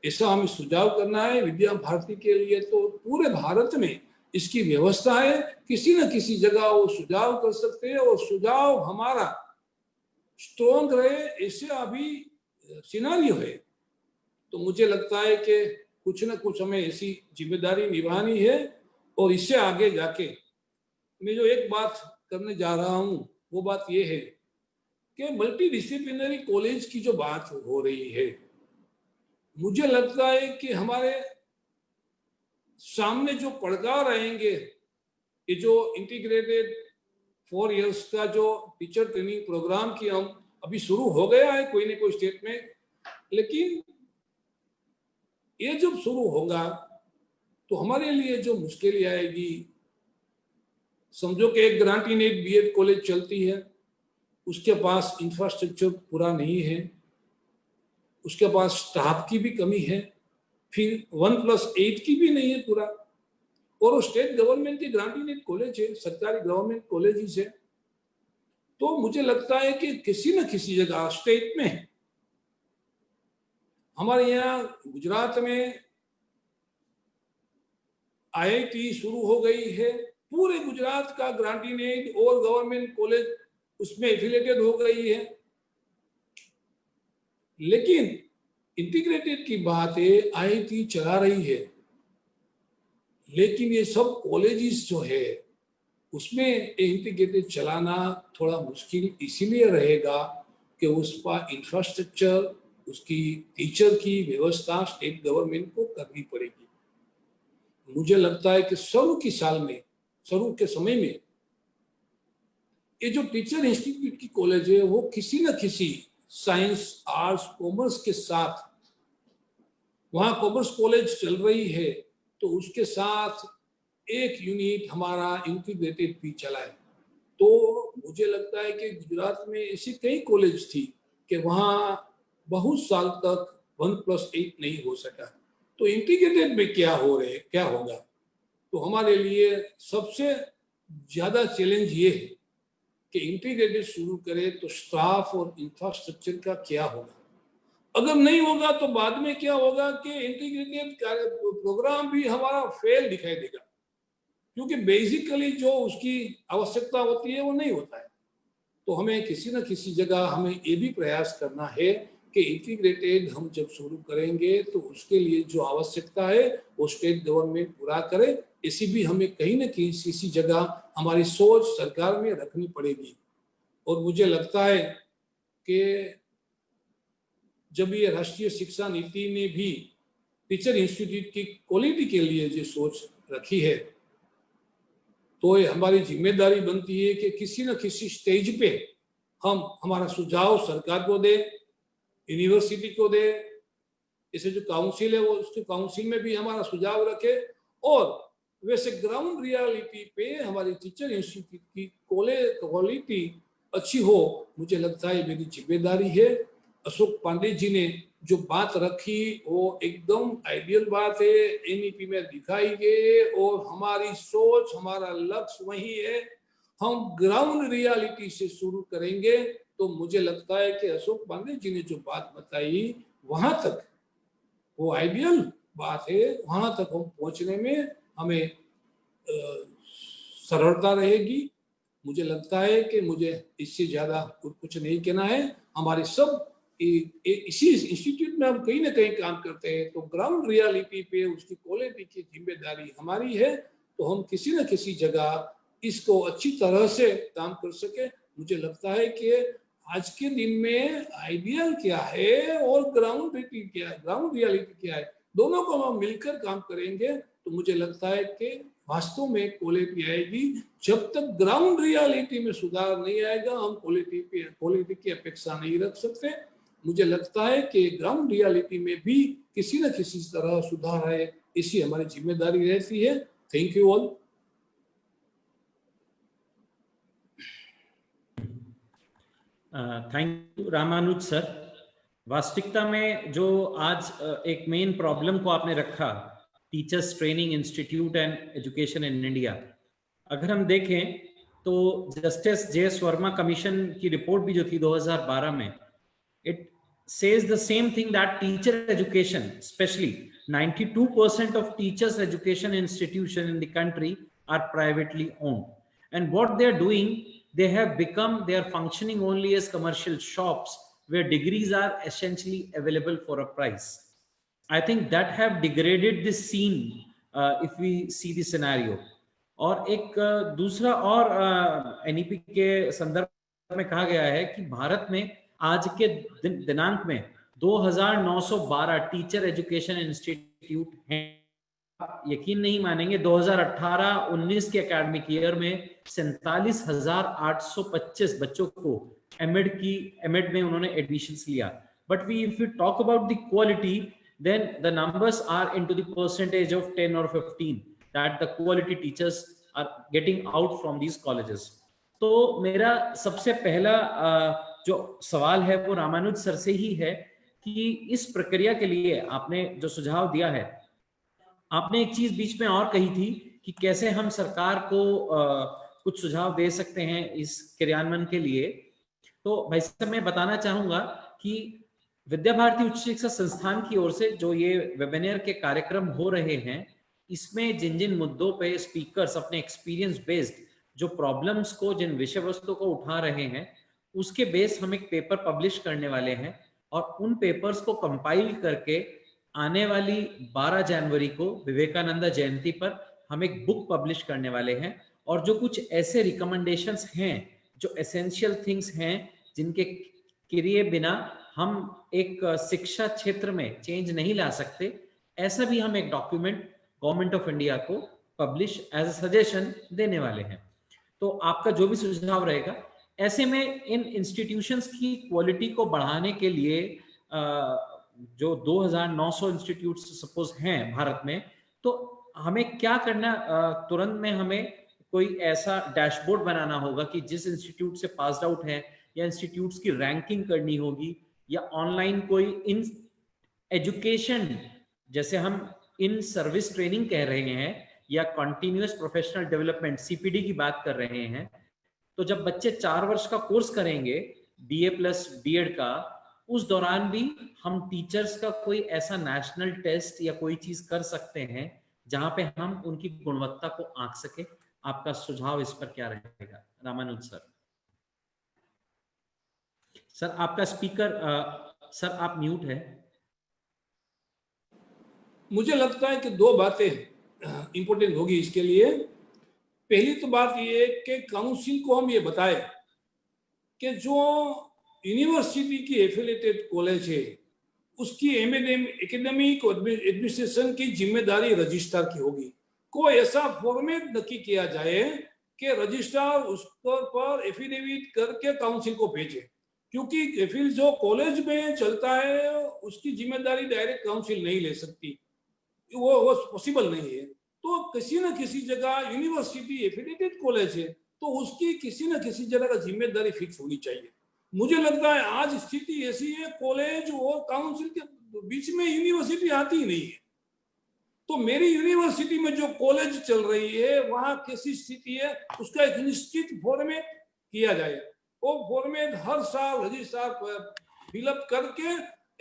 ऐसा हमें सुझाव करना है। विद्या भारती के लिए तो पूरे भारत में इसकी व्यवस्था है। किसी न किसी जगह वो सुझाव कर सकते हैं और सुझाव हमारा स्ट्रॉन्ग रहे, ऐसे अभी सिनारियो है। तो मुझे लगता है कि कुछ न कुछ हमें ऐसी जिम्मेदारी निभानी है। और इससे आगे जाके मैं जो एक बात करने जा रहा हूँ वो बात ये है कि मल्टी डिसिप्लिनरी कॉलेज की जो बात हो रही है, मुझे लगता है कि हमारे सामने जो पड़कार आएंगे, ये जो इंटीग्रेटेड 4 इयर्स का जो टीचर ट्रेनिंग प्रोग्राम की हम अभी शुरू हो गया है कोई न कोई स्टेट में, लेकिन ये जब शुरू होगा तो हमारे लिए जो मुश्किलें आएगी, समझो कि एक grant in aid BEd college चलती है, उसके पास इंफ्रास्ट्रक्चर पूरा नहीं है, उसके पास स्टाफ की भी कमी है, फिर 1+8 की भी नहीं है पूरा, और वो स्टेट गवर्नमेंट की ग्रांट इन एड कॉलेज है, सरकारी गवर्नमेंट कॉलेज है। तो मुझे लगता है कि किसी न किसी जगह स्टेट में, हमारे यहाँ गुजरात में आईआईटी शुरू हो गई है, पूरे गुजरात का ग्रांट इन एड और गवर्नमेंट कॉलेज उसमें एफिलेटेड हो गई है। लेकिन इंटीग्रेटेड की बात है, आईआईटी चला रही है, लेकिन ये सब कॉलेजेस जो है उसमें इंटीग्रेटेड चलाना थोड़ा मुश्किल इसीलिए रहेगा कि उसका इंफ्रास्ट्रक्चर, उसकी टीचर की व्यवस्था स्टेट गवर्नमेंट को करनी पड़ेगी। मुझे लगता है कि शुरू के समय में ये जो टीचर इंस्टीट्यूट की कॉलेज है वो किसी न किसी साइंस, आर्ट्स, कॉमर्स के साथ, वहाँ कॉमर्स कॉलेज चल रही है तो उसके साथ एक यूनिट हमारा इंटीग्रेटेड भी चलाए। तो मुझे लगता है कि गुजरात में ऐसी कई कॉलेज थी कि वहाँ बहुत साल तक 1+8 नहीं हो सका। तो इंटीग्रेटेड में क्या होगा? तो हमारे लिए सबसे ज्यादा चैलेंज ये है कि इंटीग्रेटेड शुरू करें तो स्टाफ और इंफ्रास्ट्रक्चर का क्या होगा। अगर नहीं होगा तो बाद में क्या होगा कि इंटीग्रेटेड प्रोग्राम भी हमारा फेल दिखाई देगा, क्योंकि बेसिकली जो उसकी आवश्यकता होती है वो नहीं होता है। तो हमें किसी न किसी जगह हमें ये भी प्रयास करना है कि इंटीग्रेटेड हम जब शुरू करेंगे तो उसके लिए जो आवश्यकता है वो स्टेट गवर्नमेंट पूरा करे। इसी भी हमें कहीं न कहीं किसी जगह हमारी सोच सरकार में रखनी पड़ेगी। और मुझे लगता है कि जब ये राष्ट्रीय शिक्षा नीति ने भी टीचर इंस्टीट्यूट की क्वालिटी के लिए जो सोच रखी है, तो ये हमारी जिम्मेदारी बनती है कि किसी न किसी स्टेज पे हम हमारा सुझाव सरकार को दे, यूनिवर्सिटी को दे, इसे जो काउंसिल है वो उसके काउंसिल में भी हमारा सुझाव रखे, और वैसे ग्राउंड रियलिटी पे हमारी टीचर इंस्टीट्यूट की क्वालिटी अच्छी हो। मुझे लगता है मेरी जिम्मेदारी है। अशोक पांडे जी ने जो बात रखी वो एकदम आइडियल बात है, एनईपी में दिखाई गई, और हमारी सोच, हमारा लक्ष्य वही है। हम ग्राउंड रियलिटी से शुरू करेंगे तो मुझे लगता है कि अशोक पांडे जी ने जो बात बताई वहां तक वो आइडियल बात है, वहां तक हम पहुंचने में हमें सरलता रहेगी। मुझे लगता है कि मुझे इससे ज्यादा कुछ नहीं कहना है। हमारे सब इसी इंस्टीट्यूट में हम कहीं ना कहीं काम करते हैं, तो ग्राउंड रियलिटी पे उसकी क्वालिटी की जिम्मेदारी हमारी है। तो हम किसी न किसी जगह इसको अच्छी तरह से काम कर सके। मुझे लगता है कि आज के दिन में आइडियल क्या है और ग्राउंड रियलिटी क्या है, दोनों को हम मिलकर काम करेंगे तो मुझे लगता है कि वास्तव में क्वालिटी आएगी। जब तक ग्राउंड रियलिटी में सुधार नहीं आएगा हम क्वालिटी की अपेक्षा नहीं रख सकते। मुझे लगता है कि ग्राउंड रियलिटी में भी किसी न किसी तरह सुधार आए, इसी हमारी जिम्मेदारी रहती है। Thank you all. Thank you Ramanuj sir. वास्तविकता में जो आज एक मेन प्रॉब्लम को आपने रखा, teachers training institute and education in India, अगर हम देखें तो जस्टिस जे.एस. वर्मा कमीशन की रिपोर्ट भी जो थी 2012 में, it says the same thing, that teacher education, especially 92% of teachers education institution in the country are privately owned. And what they're doing, they are functioning only as commercial shops where degrees are essentially available for a price. I think that have degraded this scene if we see the scenario. और एक दूसरा और एनईपी के संदर्भ में कहा गया है कि भारत में आज के दिनांक में 2912 टीचर एजुकेशन इंस्टीट्यूट हैं। यकीन नहीं मानेंगे, 2018-19 के एकेडमिक ईयर में 47,825 बच्चों को एमएड में उन्होंने एडमिशंस लिया। But if you talk about the quality, then the numbers are into the percentage of 10 or 15 that the quality teachers are getting out from these colleges. तो मेरा सबसे पहला जो सवाल है वो रामानुज सर से ही है कि इस प्रक्रिया के लिए आपने जो सुझाव दिया है, आपने एक चीज बीच में और कही थी कि कैसे हम सरकार को कुछ सुझाव दे सकते हैं इस क्रियान्वयन के लिए। तो भाई साहब मैं बताना चाहूंगा कि विद्या भारती उच्च शिक्षा संस्थान की ओर से जो ये वेबिनार के कार्यक्रम हो रहे हैं, इसमें जिन जिन मुद्दों पे स्पीकर्स अपने एक्सपीरियंस बेस्ड जो प्रॉब्लम्स को, जिन विषय वस्तु को उठा रहे हैं, उसके बेस हम एक पेपर पब्लिश करने वाले हैं और उन पेपर्स को कंपाइल करके आने वाली 12 जनवरी को विवेकानंद जयंती पर हम एक बुक पब्लिश करने वाले हैं। और जो कुछ ऐसे रिकमेंडेशंस हैं, जो एसेंशियल थिंग्स हैं, जिनके किए बिना हम एक शिक्षा क्षेत्र में चेंज नहीं ला सकते, ऐसा भी हम एक डॉक्यूमेंट गवर्नमेंट ऑफ इंडिया को पब्लिश एज अ सजेशन देने वाले हैं। तो आपका जो भी सुझाव रहेगा, ऐसे में इन इंस्टीट्यूशंस की क्वालिटी को बढ़ाने के लिए जो 2900 इंस्टीट्यूट्स सपोज हैं भारत में, तो हमें क्या करना, तुरंत में हमें कोई ऐसा डैशबोर्ड बनाना होगा कि जिस इंस्टीट्यूट से पास आउट है या इंस्टीट्यूट्स की रैंकिंग करनी होगी, या ऑनलाइन कोई इन एजुकेशन, जैसे हम इन सर्विस ट्रेनिंग कह रहे हैं या कॉन्टिन्यूअस प्रोफेशनल डेवलपमेंट सीपीडी की बात कर रहे हैं, तो जब बच्चे 4 वर्ष का कोर्स करेंगे बीए प्लस बीएड का, उस दौरान भी हम टीचर्स का कोई ऐसा नेशनल टेस्ट या कोई चीज कर सकते हैं जहां पे हम उनकी गुणवत्ता को आंक सके। आपका सुझाव इस पर क्या रहेगा रामानुज सर? सर आपका स्पीकर, सर आप म्यूट है। मुझे लगता है कि 2 बातें इंपॉर्टेंट होगी इसके लिए। पहली तो बात ये कि काउंसिल को हम ये बताएं कि जो यूनिवर्सिटी की एफिलिएटेड कॉलेज है उसकी एकेडमिक एडमिनिस्ट्रेशन की जिम्मेदारी रजिस्ट्रार की होगी। कोई ऐसा फॉर्मेट नक्की किया जाए कि रजिस्ट्रार उस पर एफिडेविट करके काउंसिल को भेजे, क्योंकि फिर जो कॉलेज में चलता है उसकी जिम्मेदारी डायरेक्ट काउंसिल नहीं ले सकती, वो पॉसिबल नहीं है। तो किसी न किसी जगह यूनिवर्सिटी एफिलिएटेड कॉलेज है तो उसकी किसी न किसी जगह का जिम्मेदारी फिक्स होनी चाहिए। मुझे लगता है आज स्थिति ऐसी है, कॉलेज और काउंसिल के बीच में यूनिवर्सिटी आती ही नहीं है। तो मेरी यूनिवर्सिटी में जो कॉलेज चल रही है वहां कैसी स्थिति है उसका एक निश्चित फॉर्मेट किया जाए। वो फॉर्मेट हर साल रजिस्ट्रार फिलअप करके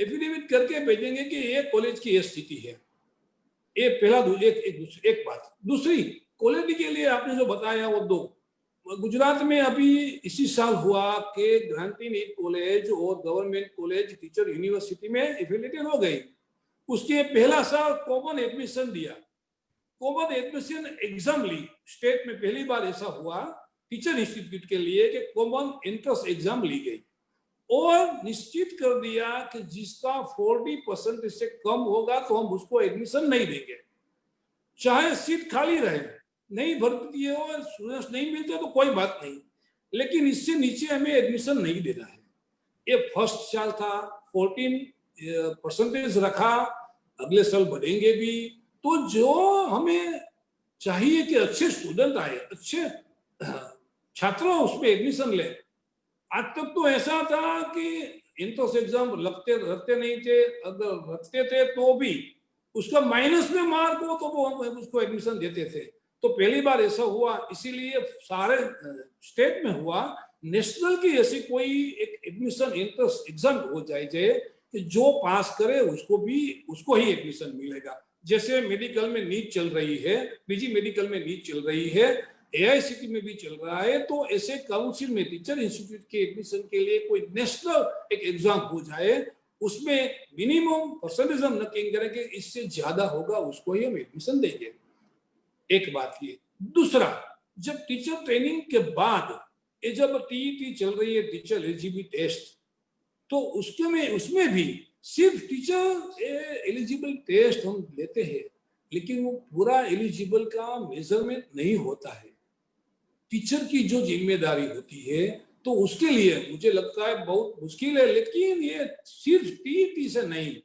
एफिडेविट करके भेजेंगे कि ये कॉलेज की ये स्थिति है। ये पहला एक बात। दूसरी, क्वालिटी के लिए आपने जो बताया वो 2, गुजरात में अभी इसी साल हुआ कि गांधीनगर कॉलेज और गवर्नमेंट कॉलेज टीचर यूनिवर्सिटी में एफिलिएटेड हो गई। उसके पहला साल कॉमन एडमिशन दिया, कॉमन एडमिशन एग्जाम ली। स्टेट में पहली बार ऐसा हुआ टीचर इंस्टीट्यूट के लिए कि कॉमन एंट्रेंस एग्जाम ली गई और निश्चित कर दिया कि जिसका 40% से कम होगा तो हम उसको एडमिशन नहीं देंगे, चाहे सीट खाली रहे, नहीं भर्ती हो, स्टूडेंट्स नहीं मिलते तो कोई बात नहीं, लेकिन इससे नीचे हमें एडमिशन नहीं देना है। ये फर्स्ट साल था, 14% रखा, अगले साल बढ़ेंगे भी। तो जो हमें चाहिए कि अच्छे स्टूडेंट आए, अच्छे छात्र उसमें एडमिशन ले। आज तक तो ऐसा था कि एंट्रेंस एग्जाम रखते नहीं थे, अगर रखते थे तो भी उसका माइनस में मार्क हो तो वो उसको एडमिशन देते थे। तो पहली बार ऐसा हुआ, इसीलिए सारे स्टेट में हुआ। नेशनल की ऐसी कोई एक एडमिशन एंट्रेंस एग्जाम हो जाए कि जो पास करे उसको ही एडमिशन मिलेगा। जैसे मेडिकल में नीट चल रही है, पीजी मेडिकल में नीट चल रही है, एआईसीटी में भी चल रहा है, तो ऐसे काउंसिल में टीचर इंस्टीट्यूट के एडमिशन के लिए कोई नेशनल एक एग्जाम हो जाए, उसमें मिनिमम परसेंटेज हम नक्की करेंगे, इससे ज्यादा होगा उसको ही हम एडमिशन देंगे। एक बात ये। दूसरा, जब टीचर ट्रेनिंग के बाद ये जब टीईटी चल रही है, टीचर एलिजिबिलिटी टेस्ट, तो उसमें भी सिर्फ टीचर एलिजिबल टेस्ट हम लेते हैं, लेकिन वो पूरा एलिजिबल का मेजरमेंट नहीं होता है। टीचर की जो जिम्मेदारी होती है, तो उसके लिए मुझे लगता है बहुत मुश्किल है। लेकिन ये सिर्फ टीईटी से नहीं,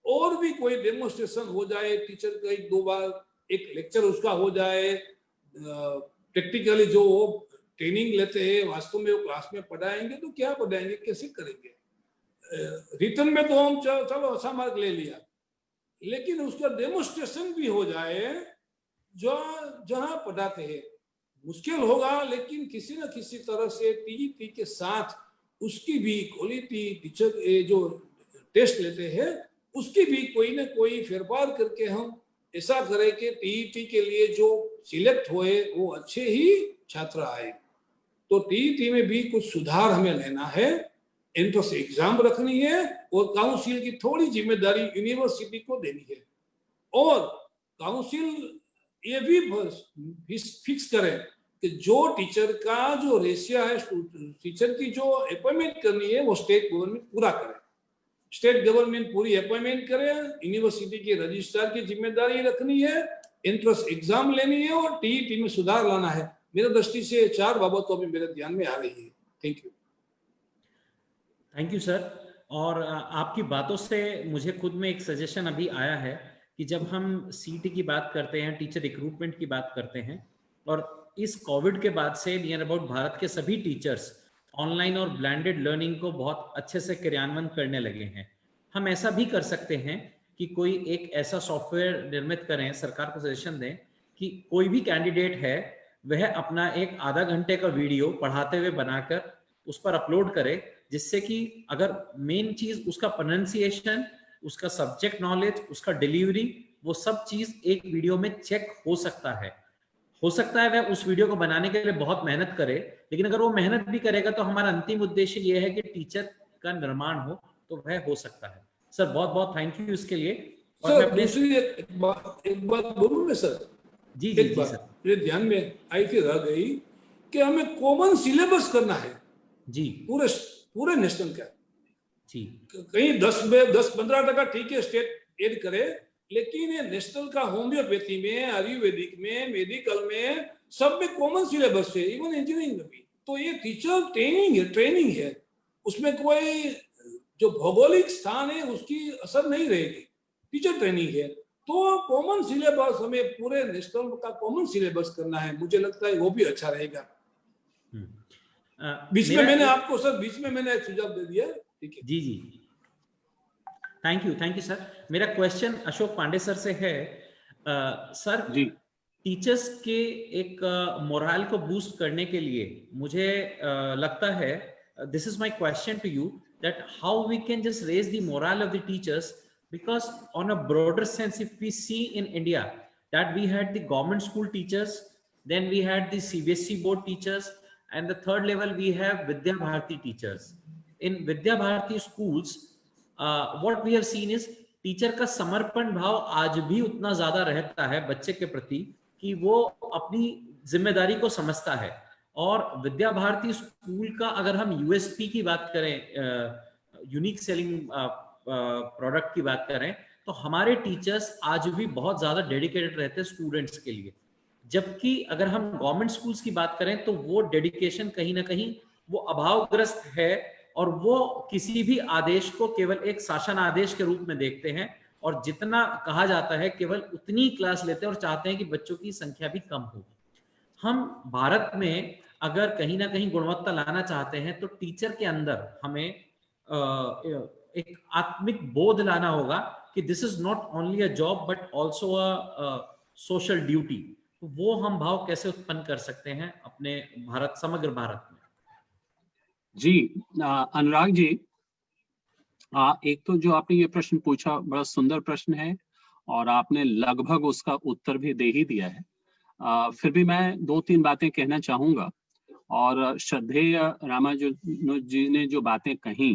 और भी कोई डेमोन्स्ट्रेशन हो जाए, टीचर का एक दो बार एक लेक्चर उसका हो जाए, प्रैक्टिकली जो वो ट्रेनिंग लेते हैं वास्तव में वो क्लास में पढ़ाएंगे, तो क्या पढ़ाएंगे, कैसे करेंगे। रिटर्न में तो हम चलो अच्छा मार्क ले लिया, लेकिन उसका डेमोन्स्ट्रेशन भी हो जाए जो जहां पढ़ाते हैं, मुश्किल होगा। लेकिन किसी न किसी तरह से टीईटी के साथ उसकी भी क्वालिटी टीचर जो टेस्ट लेते हैं उसकी भी कोई ना कोई फेरफार करके हम ऐसा करें कि टीईटी के लिए जो सिलेक्ट हुए वो अच्छे ही छात्र आए। तो टीईटी में भी कुछ सुधार हमें लेना है, एंट्रेंस एग्जाम रखनी है, और काउंसिल की थोड़ी जिम्मेदारी यूनिवर्सिटी को देनी है। और काउंसिल ये भी फिक्स करे कि जो टीचर का जो रेशिया है, टीचर की जो अपॉइंटमेंट करनी है, वो स्टेट गवर्नमेंट पूरा करे। स्टेट गवर्नमेंट पूरी अपॉइंटमेंट करे, यूनिवर्सिटी के रजिस्ट्रार की जिम्मेदारी रखनी है, एंट्रेंस एग्जाम लेनी है, और टीईटी में सुधार लाना है। मेरे दृष्टि से 4 बाबत तो अभी मेरे ध्यान में आ रही है। Thank you sir. और आपकी बातों से मुझे खुद में एक सजेशन अभी आया है कि जब हम सीटी की बात करते हैं, टीचर रिक्रूटमेंट की बात करते हैं, और इस कोविड के बाद से नियर अबाउट भारत के सभी टीचर्स ऑनलाइन और ब्लेंडेड लर्निंग को बहुत अच्छे से क्रियान्वयन करने लगे हैं। हम ऐसा भी कर सकते हैं कि कोई एक ऐसा सॉफ्टवेयर निर्मित करें, सरकार को सजेशन दें कि कोई भी कैंडिडेट है वह अपना एक आधा घंटे का वीडियो पढ़ाते हुए बनाकर उस पर अपलोड करे, जिससे कि अगर मेन चीज उसका प्रोनाउंसिएशन, उसका सब्जेक्ट नॉलेज, उसका डिलीवरी, वो सब चीज एक वीडियो में चेक हो सकता है। वह उस वीडियो को बनाने के लिए बहुत मेहनत करे, लेकिन अगर वो मेहनत भी करेगा तो हमारा अंतिम उद्देश्य ये है कि टीचर का निर्माण हो, तो वह हो सकता है। सर बहुत बहुत थैंक यू इसके लिए। और सर, मैं अपने एक बात बोलूं मैं सर? जी सर, मेरे ध्यान में आई थी, रह गई, कि हमें कॉमन सिलेबस करना है जी पूरे नेशनल का। जी, कहीं 10-15% ठीक है स्टेट एड करे, लेकिन ये नेशनल का होम्योपैथी में, आयुर्वेदिक में, मेडिकल में, सब में कॉमन सिलेबस है, इवन इंजीनियरिंग में भी। तो ये टीचर ट्रेनिंग है, उसमें कोई जो भौगोलिक स्थान है उसकी असर नहीं रहेगी, टीचर ट्रेनिंग है। तो कॉमन सिलेबस हमें पूरे नेशनल का कॉमन सिलेबस करना है, मुझे लगता है वो भी अच्छा रहेगा। बीच में मैंने आपको सर एक सुझाव दे दिया, ठीक है? जी थैंक यू सर। मेरा क्वेश्चन अशोक पांडे सर से है। सर जी, टीचर्स के एक मोरल को बूस्ट करने के लिए मुझे लगता है, this is my question to you, that how we can just raise the morale of the teachers, because on a broader sense, if we see in India that we had the government school teachers, then we had the CBSE board teachers, and the third level we have Vidya Bharati teachers. In Vidya Bharati schools, what we have seen is teacher का समर्पण भाव आज भी उतना ज्यादा रहता है बच्चे के प्रति कि वो अपनी जिम्मेदारी को समझता है। और विद्या भारती स्कूल का अगर हम यूएसपी की बात करें, यूनिक सेलिंग प्रोडक्ट की बात करें, तो हमारे टीचर्स आज भी बहुत ज्यादा डेडिकेटेड रहते हैं स्टूडेंट्स के लिए। जबकि अगर हम गवर्नमेंट स्कूल्स की बात करें तो वो डेडिकेशन कहीं ना कहीं वो अभावग्रस्त है, और वो किसी भी आदेश को केवल एक शासन आदेश के रूप में देखते हैं, और जितना कहा जाता है केवल उतनी क्लास लेते हैं, और चाहते हैं कि बच्चों की संख्या भी कम हो। हम भारत में अगर कहीं ना कहीं गुणवत्ता लाना चाहते हैं तो टीचर के अंदर हमें एक आत्मिक बोध लाना होगा कि this is not only a job but also a social duty. तो वो हम भाव कैसे उत्पन्न कर सकते हैं अपने समग्र भारत में? जी अनुराग जी, एक तो जो आपने ये प्रश्न पूछा बड़ा सुंदर प्रश्न है और आपने लगभग उसका उत्तर भी दे ही दिया है। फिर भी मैं 2-3 बातें कहना चाहूंगा और श्रद्धेय रामानुज जी ने जो बातें कही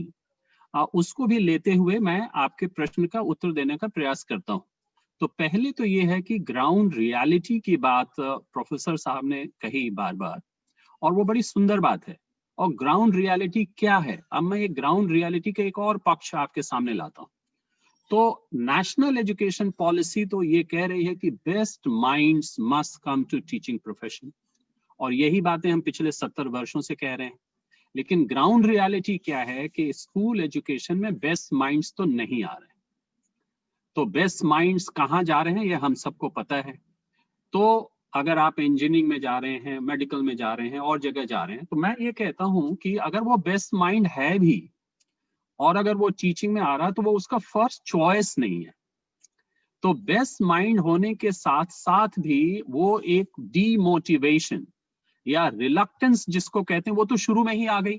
उसको भी लेते हुए मैं आपके प्रश्न का उत्तर देने का प्रयास करता हूं। तो पहले तो ये है कि ग्राउंड रियलिटी की बात प्रोफेसर साहब ने कही बार बार, और वो बड़ी सुंदर बात है। और ग्राउंड रियलिटी क्या है, अब मैं ये ग्राउंड रियलिटी का एक और पक्ष आपके सामने लाता हूं। तो नेशनल एजुकेशन पॉलिसी तो ये कह रही है कि best minds must come to teaching profession, और यही बातें हम पिछले 70 वर्षों से कह रहे हैं। लेकिन ग्राउंड रियलिटी क्या है कि स्कूल एजुकेशन में बेस्ट माइंड्स तो नहीं आ रहे। तो बेस्ट माइंड्स कहाँ जा रहे हैं ये हम सबको पता है। तो अगर आप इंजीनियरिंग में जा रहे हैं, मेडिकल में जा रहे हैं और जगह जा रहे हैं, तो मैं ये कहता हूं कि अगर वो बेस्ट माइंड है भी और अगर वो टीचिंग में आ रहा है तो वो उसका फर्स्ट चॉइस नहीं है। तो बेस्ट माइंड होने के साथ साथ भी वो एक डीमोटिवेशन या रिलक्टेंस जिसको कहते हैं वो तो शुरू में ही आ गई।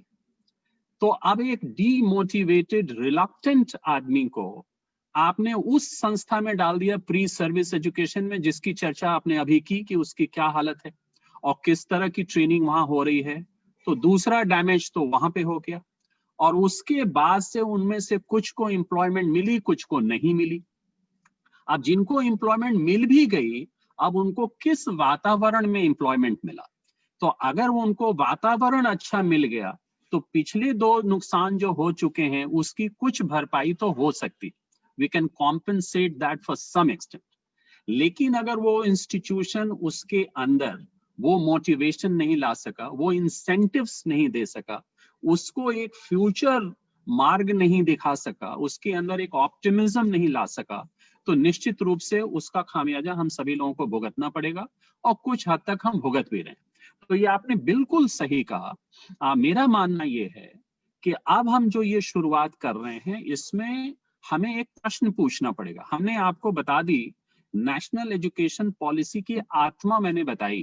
तो अब एक डीमोटिवेटेड रिलक्टेंट आदमी को आपने उस संस्था में डाल दिया प्री सर्विस एजुकेशन में, जिसकी चर्चा आपने अभी की कि उसकी क्या हालत है और किस तरह की ट्रेनिंग वहां हो रही है। तो दूसरा डैमेज तो वहां पे हो गया, और उसके बाद से उनमें से कुछ को एम्प्लॉयमेंट मिली, कुछ को नहीं मिली। अब जिनको एम्प्लॉयमेंट मिल भी गई, अब उनको किस वातावरण में एम्प्लॉयमेंट मिला। तो अगर उनको वातावरण अच्छा मिल गया तो पिछले 2 नुकसान जो हो चुके हैं उसकी कुछ भरपाई तो हो सकती, we can compensate that for some extent. लेकिन अगर वो इंस्टीट्यूशन उसके अंदर वो मोटिवेशन नहीं ला सका, वो इंसेंटिव्स नहीं दे सका, उसको एक फ्यूचर मार्ग नहीं दिखा सका, उसके अंदर एक ऑप्टिमिज्म नहीं ला सका, तो निश्चित रूप से उसका खामियाजा हम सभी लोगों को भुगतना पड़ेगा, और कुछ हद तक हम भुगत भी रहे हैं। तो ये आपने बिल्कुल सही कहा। मेरा मानना ये है कि अब हम जो ये शुरुआत कर रहे हैं इसमें हमें एक प्रश्न पूछना पड़ेगा। हमने आपको बता दी नेशनल एजुकेशन पॉलिसी की आत्मा, मैंने बताई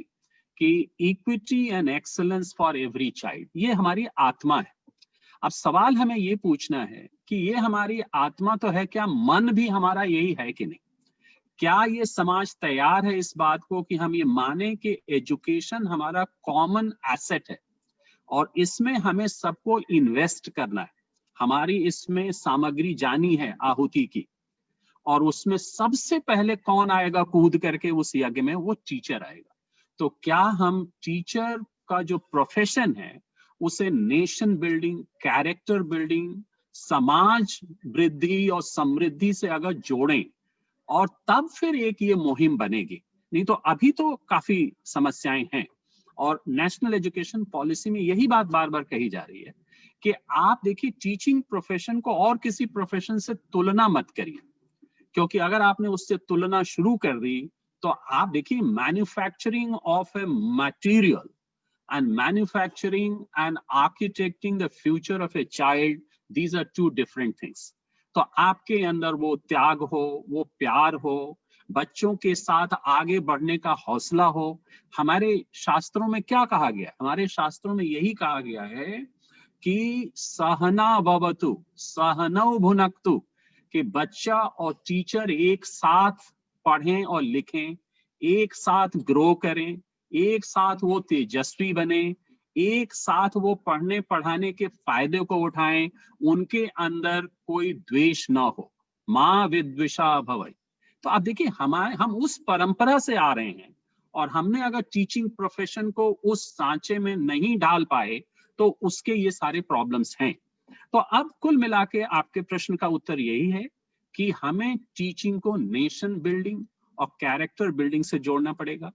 कि equity and excellence for every child, ये हमारी आत्मा है। अब सवाल हमें ये पूछना है कि ये हमारी आत्मा तो है, क्या मन भी हमारा यही है कि नहीं? क्या ये समाज तैयार है इस बात को कि हम ये माने कि एजुकेशन हमारा कॉमन एसेट है और इसमें हमें सबको इन्वेस्ट करना है, हमारी इसमें सामग्री जानी है आहुति की, और उसमें सबसे पहले कौन आएगा कूद करके उस यज्ञ में? वो टीचर आएगा। तो क्या हम टीचर का जो प्रोफेशन है उसे नेशन बिल्डिंग, कैरेक्टर बिल्डिंग, समाज वृद्धि और समृद्धि से अगर जोड़ें और तब फिर एक ये मुहिम बनेगी। नहीं तो अभी तो काफी समस्याएं हैं, और नेशनल एजुकेशन पॉलिसी में यही बात बार बार कही जा रही है कि आप देखिए टीचिंग प्रोफेशन को और किसी प्रोफेशन से तुलना मत करिए, क्योंकि अगर आपने उससे तुलना शुरू कर दी तो आप देखिए manufacturing of a material and manufacturing and architecting the future of a child, these are 2 different things. तो आपके अंदर वो त्याग हो, वो प्यार हो, बच्चों के साथ आगे बढ़ने का हौसला हो। हमारे शास्त्रों में क्या कहा गया? हमारे शास्त्रों में यही कहा गया है कि सहना भवतु सहनौ भुनक्तु, कि बच्चा और टीचर एक साथ पढ़ें और लिखें, एक साथ ग्रो करें, एक साथ वो तेजस्वी बने, एक साथ वो पढ़ने पढ़ाने के फायदे को उठाएं, उनके अंदर कोई द्वेष ना हो। माँ विद्विषा भवै। तो आप देखिए हम उस परंपरा से आ रहे हैं, और हमने अगर टीचिंग प्रोफेशन को उस सांचे में नहीं डाल पाए तो उसके ये सारे प्रॉब्लम्स हैं। तो अब कुल मिला के आपके प्रश्न का उत्तर यही है कि हमें टीचिंग को नेशन बिल्डिंग और कैरेक्टर बिल्डिंग से जोड़ना पड़ेगा।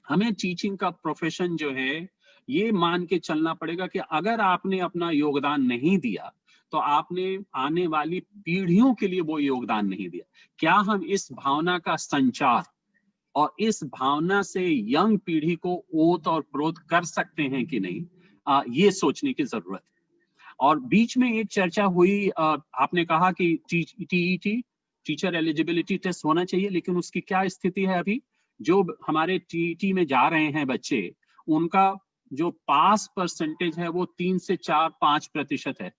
हमें टीचिंग का प्रोफेशन जो है ये मान के चलना पड़ेगा कि अगर आपने अपना योगदान नहीं दिया तो आपने आने वाली पीढ़ियों के लिए वो योगदान नहीं दिया। क्या हम इस भावना का संचार और इस भावना से यंग पीढ़ी को ओत और प्रोत कर सकते हैं कि नहीं, ये सोचने की जरूरत है। और बीच में एक चर्चा हुई, आपने कहा कि टीईटी टीचर एलिजिबिलिटी टेस्ट होना चाहिए, लेकिन उसकी क्या स्थिति है अभी? जो हमारे टीईटी में जा रहे हैं बच्चे, उनका जो पास परसेंटेज है वो 3 से 4-5% है।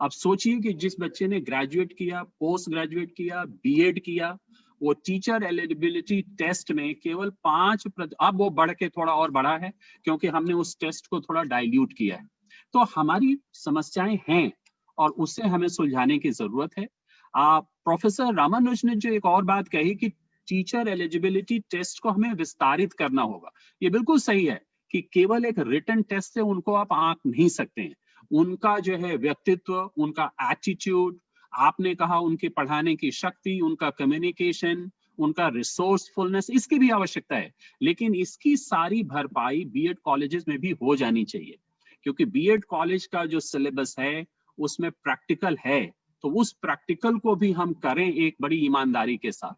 अब सोचिए कि जिस बच्चे ने ग्रेजुएट किया, पोस्ट ग्रेजुएट किया, बीएड किया, वो टीचर एलिजिबिलिटी टेस्ट में केवल 5%, अब वो बढ़ के थोड़ा और बढ़ा है क्योंकि हमने उस टेस्ट को थोड़ा डाइल्यूट किया है। तो हमारी समस्याएं हैं और उससे हमें सुलझाने की जरूरत है। प्रोफेसर रामानुज ने जो एक और बात कही कि टीचर एलिजिबिलिटी टेस्ट को हमें विस्तारित करना होगा, ये बिल्कुल सही है कि केवल एक रिटन टेस्ट से उनको आप आंक नहीं सकते हैं। उनका जो है व्यक्तित्व, उनका एटीट्यूड, आपने कहा उनके पढ़ाने की शक्ति, उनका कम्युनिकेशन, उनका रिसोर्सफुलनेस, इसकी भी आवश्यकता है। लेकिन इसकी सारी भरपाई बीएड कॉलेजेस में भी हो जानी चाहिए, क्योंकि बीएड कॉलेज का जो सिलेबस है उसमें प्रैक्टिकल है, तो उस प्रैक्टिकल को भी हम करें एक बड़ी ईमानदारी के साथ।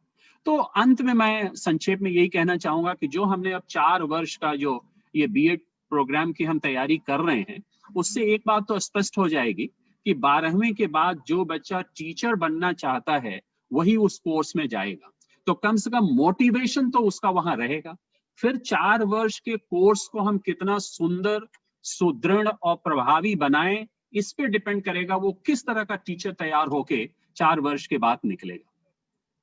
तो अंत में मैं संक्षेप में यही कहना चाहूंगा कि जो हमने अब 4 वर्ष का जो ये बीएड प्रोग्राम की हम तैयारी कर रहे हैं, उससे एक बात तो स्पष्ट हो जाएगी कि 12वीं के बाद जो बच्चा टीचर बनना चाहता है वही उस कोर्स में जाएगा, तो कम से कम मोटिवेशन तो उसका वहां रहेगा। फिर 4 वर्ष के कोर्स को हम कितना सुंदर, सुदृढ़ और प्रभावी बनाएं, इस पे डिपेंड करेगा वो किस तरह का टीचर तैयार होके 4 वर्ष के बाद निकलेगा।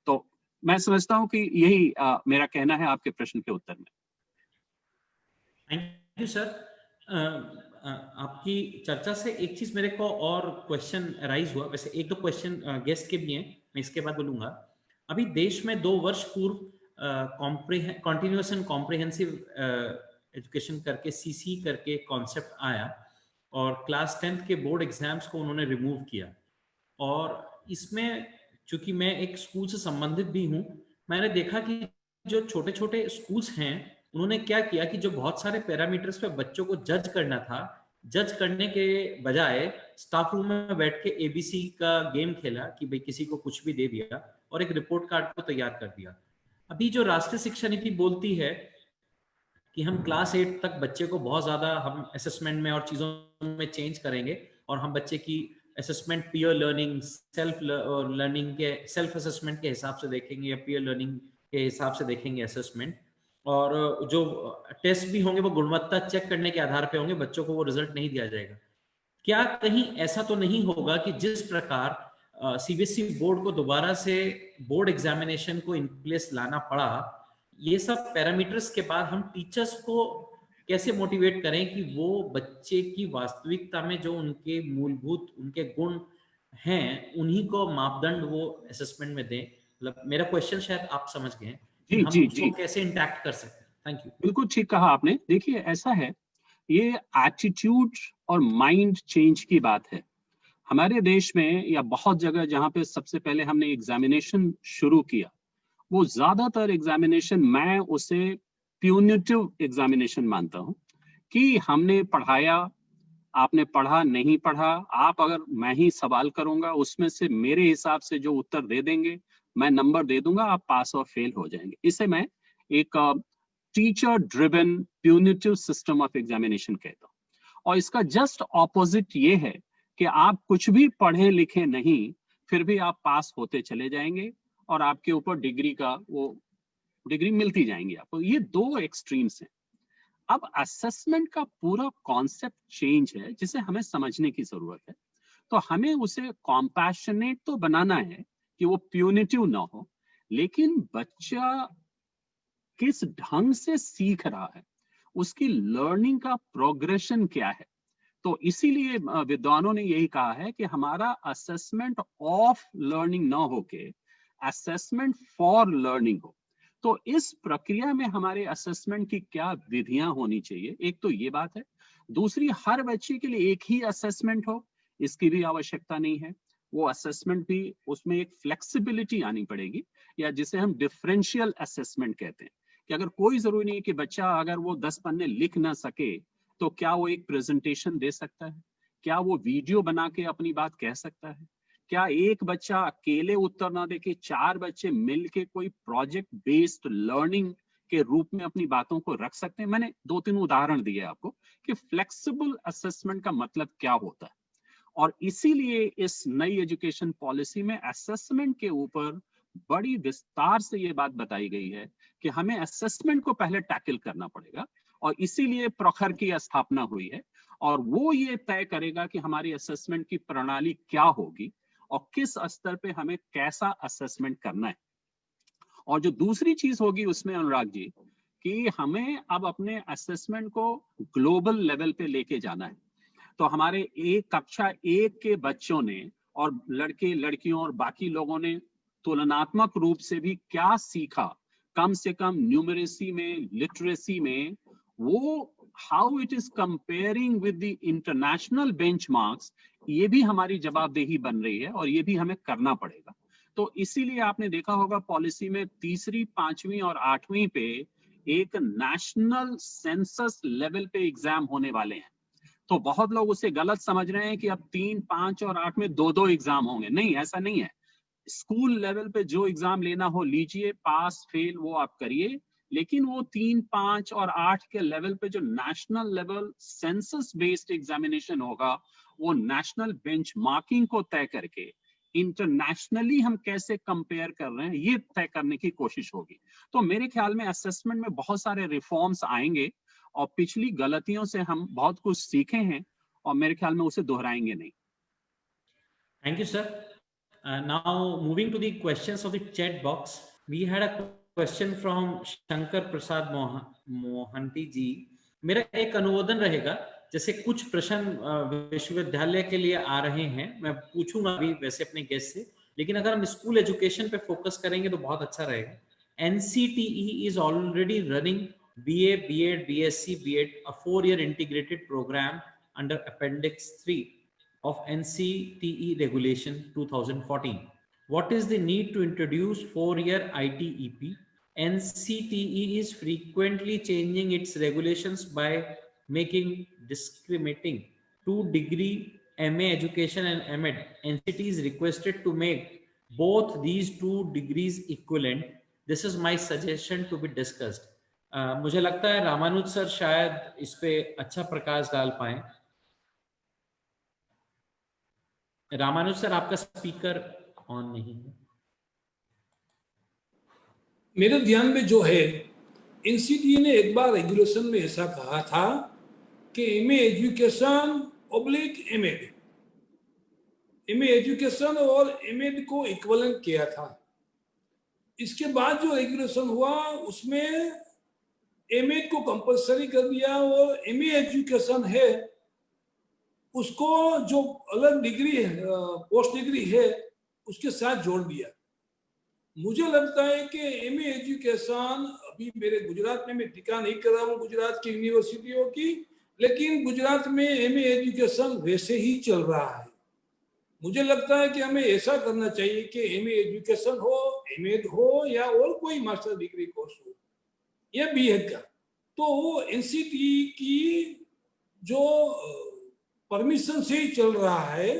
तो मैं समझता हूं कि यही मेरा कहना है आपके प्रश्न के उत्तर में। Thank you sir. आपकी चर्चा से एक चीज मेरे को और क्वेश्चन राइज हुआ, वैसे एक दो क्वेश्चन गेस्ट के भी हैं, मैं इसके बाद बोलूंगा। अभी देश में 2 वर्ष पूर्व कॉन्टिन्यूअस एंड कॉम्प्रिहेंसिव एजुकेशन करके सीसी करके कॉन्सेप्ट आया और क्लास 10th के बोर्ड एग्जाम्स को उन्होंने रिमूव किया। और इसमें चूंकि मैं एक स्कूल से संबंधित भी हूँ, मैंने देखा कि जो छोटे छोटे स्कूल्स हैं उन्होंने क्या किया कि जो बहुत सारे पैरामीटर्स पे बच्चों को जज करना था, जज करने के बजाय स्टाफ रूम में बैठ के एबीसी का गेम खेला कि भाई किसी को कुछ भी दे दिया और एक रिपोर्ट कार्ड को तैयार कर दिया। अभी जो राष्ट्रीय शिक्षा नीति बोलती है कि हम क्लास 8 तक बच्चे को बहुत ज्यादा हम असेसमेंट में और चीजों में चेंज करेंगे और हम बच्चे की assessment peer learning, self learning के, सेल्फ असेसमेंट के हिसाब से देखेंगे या पीयर लर्निंग के हिसाब से देखेंगे असेसमेंट, और जो टेस्ट भी होंगे वो गुणवत्ता चेक करने के आधार पे होंगे, बच्चों को वो रिजल्ट नहीं दिया जाएगा। क्या कहीं ऐसा तो नहीं होगा कि जिस प्रकार सीबीएसई बोर्ड को दोबारा से बोर्ड एग्जामिनेशन को इन प्लेस लाना पड़ा, ये सब पैरामीटर्स के बाद हम टीचर्स को कैसे मोटिवेट करें कि वो बच्चे की वास्तविकता में जो उनके मूलभूत उनके गुण हैं उन्हीं को मापदंड वो असेसमेंट में दें? मतलब मेरा क्वेश्चन शायद आप समझ गए कि हम उसको कैसे इंटैक्ट कर सकते हैं। Thank you. बिल्कुल ठीक कहा आपने। देखिए ऐसा है, ये एटीट्यूड और माइंड चेंज की बात है। हमारे देश में या बहुत जगह जहां पे सबसे पहले हमने एग्जामिनेशन शुरू किया, वो ज्यादातर एग्जामिनेशन मैं उसे प्यूनिटिव एग्जामिनेशन मानता हूं कि हमने पढ़ाया, आपने पढ़ा नहीं पढ़ा, आप अगर मैं ही सवाल करूंगा उसमें से मेरे हिसाब से जो उत्तर दे देंगे मैं नंबर दे दूंगा, आप पास और फेल हो जाएंगे। इसे मैं एक teacher driven punitive system of examination कहता हूं। और इसका जस्ट ऑपोजिट ये है कि आप कुछ भी पढ़े लिखे नहीं, फिर भी आप पास होते चले जाएंगे और आपके ऊपर डिग्री का वो डिग्री मिलती जाएंगी आपको। ये 2 एक्सट्रीम्स हैं। अब असेसमेंट का पूरा कॉन्सेप्ट चेंज है जिसे हमें समझने की जरूरत है। तो हमें उसे कॉम्पैशनेट तो बनाना है कि वो प्यूनिटिव ना हो, लेकिन बच्चा किस ढंग से सीख रहा है, उसकी लर्निंग का प्रोग्रेशन क्या है। तो इसीलिए विद्वानों ने यही कहा है कि हमारा असेसमेंट ऑफ लर्निंग ना होके असेसमेंट फॉर लर्निंग हो। तो इस प्रक्रिया में हमारे असेसमेंट की क्या विधियां होनी चाहिए, एक तो ये बात है। दूसरी, हर बच्चे के लिए एक ही असेसमेंट हो, इसकी भी आवश्यकता नहीं है। वो असेसमेंट भी, उसमें एक फ्लेक्सिबिलिटी आनी पड़ेगी, या जिसे हम डिफरेंशियल असेसमेंट कहते हैं कि अगर कोई जरूरी नहीं है कि बच्चा अगर वो 10 पन्ने लिख ना सके तो क्या वो एक प्रेजेंटेशन दे सकता है, क्या वो वीडियो बना के अपनी बात कह सकता है, क्या एक बच्चा अकेले उत्तर ना देके 4 बच्चे मिलके कोई प्रोजेक्ट बेस्ड लर्निंग के रूप में अपनी बातों को रख सकते हैं। मैंने 2-3 उदाहरण दिए आपको कि फ्लेक्सिबल असेसमेंट का मतलब क्या होता है। और इसीलिए इस नई एजुकेशन पॉलिसी में असेसमेंट के ऊपर बड़ी विस्तार से ये बात बताई गई है कि हमें असेसमेंट को पहले टैकल करना पड़ेगा, और इसीलिए प्रखर की स्थापना हुई है। और वो ये तय करेगा कि हमारी असेसमेंट की प्रणाली क्या होगी और किस स्तर पे हमें कैसा असेसमेंट करना है। और जो दूसरी चीज होगी उसमें अनुराग जी, कि हमें अब अपने असेसमेंट को ग्लोबल लेवल पे लेके जाना है। तो हमारे एक कक्षा 1 के बच्चों ने और लड़के लड़कियों और बाकी लोगों ने तुलनात्मक रूप से भी क्या सीखा, कम से कम न्यूमरेसी में, लिटरेसी में, वो how it is comparing with the international benchmarks, ये भी हमारी जवाबदेही बन रही है और ये भी हमें करना पड़ेगा। तो इसीलिए आपने देखा होगा पॉलिसी में तीसरी, 5वीं और 8वीं पे एक नेशनल सेंसस लेवल पे एग्जाम होने वाले हैं। तो बहुत लोग उसे गलत समझ रहे हैं कि अब 3, 5 और 8 में 2-2 एग्जाम होंगे। नहीं, ऐसा नहीं है। स्कूल लेवल पे जो एग्जाम लेना हो लीजिए, पास फेल वो आप करिए, लेकिन वो 3, 5 और 8 के लेवल पे जो national level census based examination होगा, वो नेशनल बेंचमार्किंग को तय करके इंटरनेशनली हम कैसे कंपेयर कर रहे हैं ये तय करने की कोशिश होगी। तो मेरे ख्याल में असेसमेंट में बहुत सारे रिफॉर्म्स आएंगे और पिछली गलतियों से हम बहुत कुछ सीखे हैं और मेरे ख्याल में उसे दोहराएंगे नहीं। Thank you, sir. Now moving to the questions of the chat box, we had a question from Shankar Prasad Mohanty जी। मेरा एक अनुमोदन रहेगा, जैसे कुछ प्रश्न विश्वविद्यालय के लिए आ रहे हैं, मैं पूछूंगा अभी वैसे अपने गेस्ट से, लेकिन अगर हम स्कूल एजुकेशन पे फोकस करेंगे तो बहुत अच्छा रहेगा। NCTE is already running BA, B.Ed, BSc, B.Ed, a 4-year integrated program under Appendix 3 of NCTE Regulation 2014. What is the need to introduce 4-year ITEP? NCTE is frequently changing its regulations by making discriminating 2-degree MA education and MEd. NCTE is requested to make both these 2 degrees equivalent. This is my suggestion to be discussed. मुझे लगता है रामानुज सर शायद इस पे अच्छा प्रकाश डाल पाए। रामानुज सर, आपका स्पीकर ऑन नहीं है। मेरे ध्यान में जो है, एनसीटीई ने एक बार रेगुलेशन में ऐसा कहा था कि MA education oblique MEd, MA education और एमएड को इक्विवेलेंट किया था। इसके बाद जो रेगुलेशन हुआ उसमें एमएड को कंपलसरी कर दिया और एमए एजुकेशन है उसको जो अलग डिग्री है, पोस्ट डिग्री है, उसके साथ जोड़ दिया। मुझे लगता है कि एमए एजुकेशन अभी मेरे गुजरात में, मैं टीका नहीं कर रहा हूँ गुजरात की यूनिवर्सिटियों की, लेकिन गुजरात में एमए एजुकेशन वैसे ही चल रहा है। मुझे लगता है कि हमें ऐसा करना चाहिए कि एमए एजुकेशन हो, एमएड हो या और कोई मास्टर डिग्री कोर्स हो या बीएड का, तो वो एनसीटीई की जो परमिशन से ही चल रहा है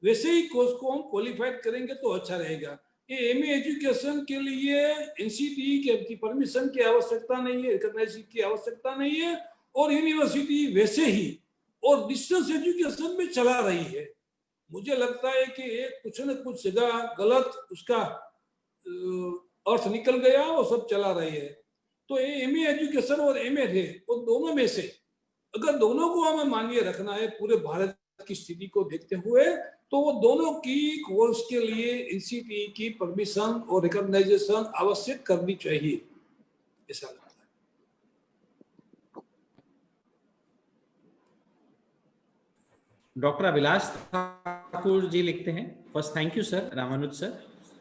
वैसे ही कोर्स को हम क्वालिफाइड करेंगे तो अच्छा रहेगा। ये एमए एजुकेशन के लिए एनसीटीई की परमिशन की आवश्यकता नहीं है, रिकॉग्नाइजेशन की आवश्यकता नहीं है, और यूनिवर्सिटी वैसे ही और डिस्टेंस एजुकेशन में चला रही है। मुझे लगता है कि कुछ न कुछ जगह गलत उसका अर्थ निकल गया और सब चला रही है। तो ये एमए एजुकेशन और एमएड है, वो दोनों में से अगर दोनों को हमें मान्य रखना है पूरे भारत की स्थिति को देखते हुए, तो वो दोनों की कोर्स के लिए एनसीटीई की परमिशन और रिकॉग्नाइजेशन आवश्यक करनी चाहिए, ऐसा लगता है। डॉक्टर अभिलाष ठाकुर जी लिखते हैं, first thank you sir, Ramanuj sir.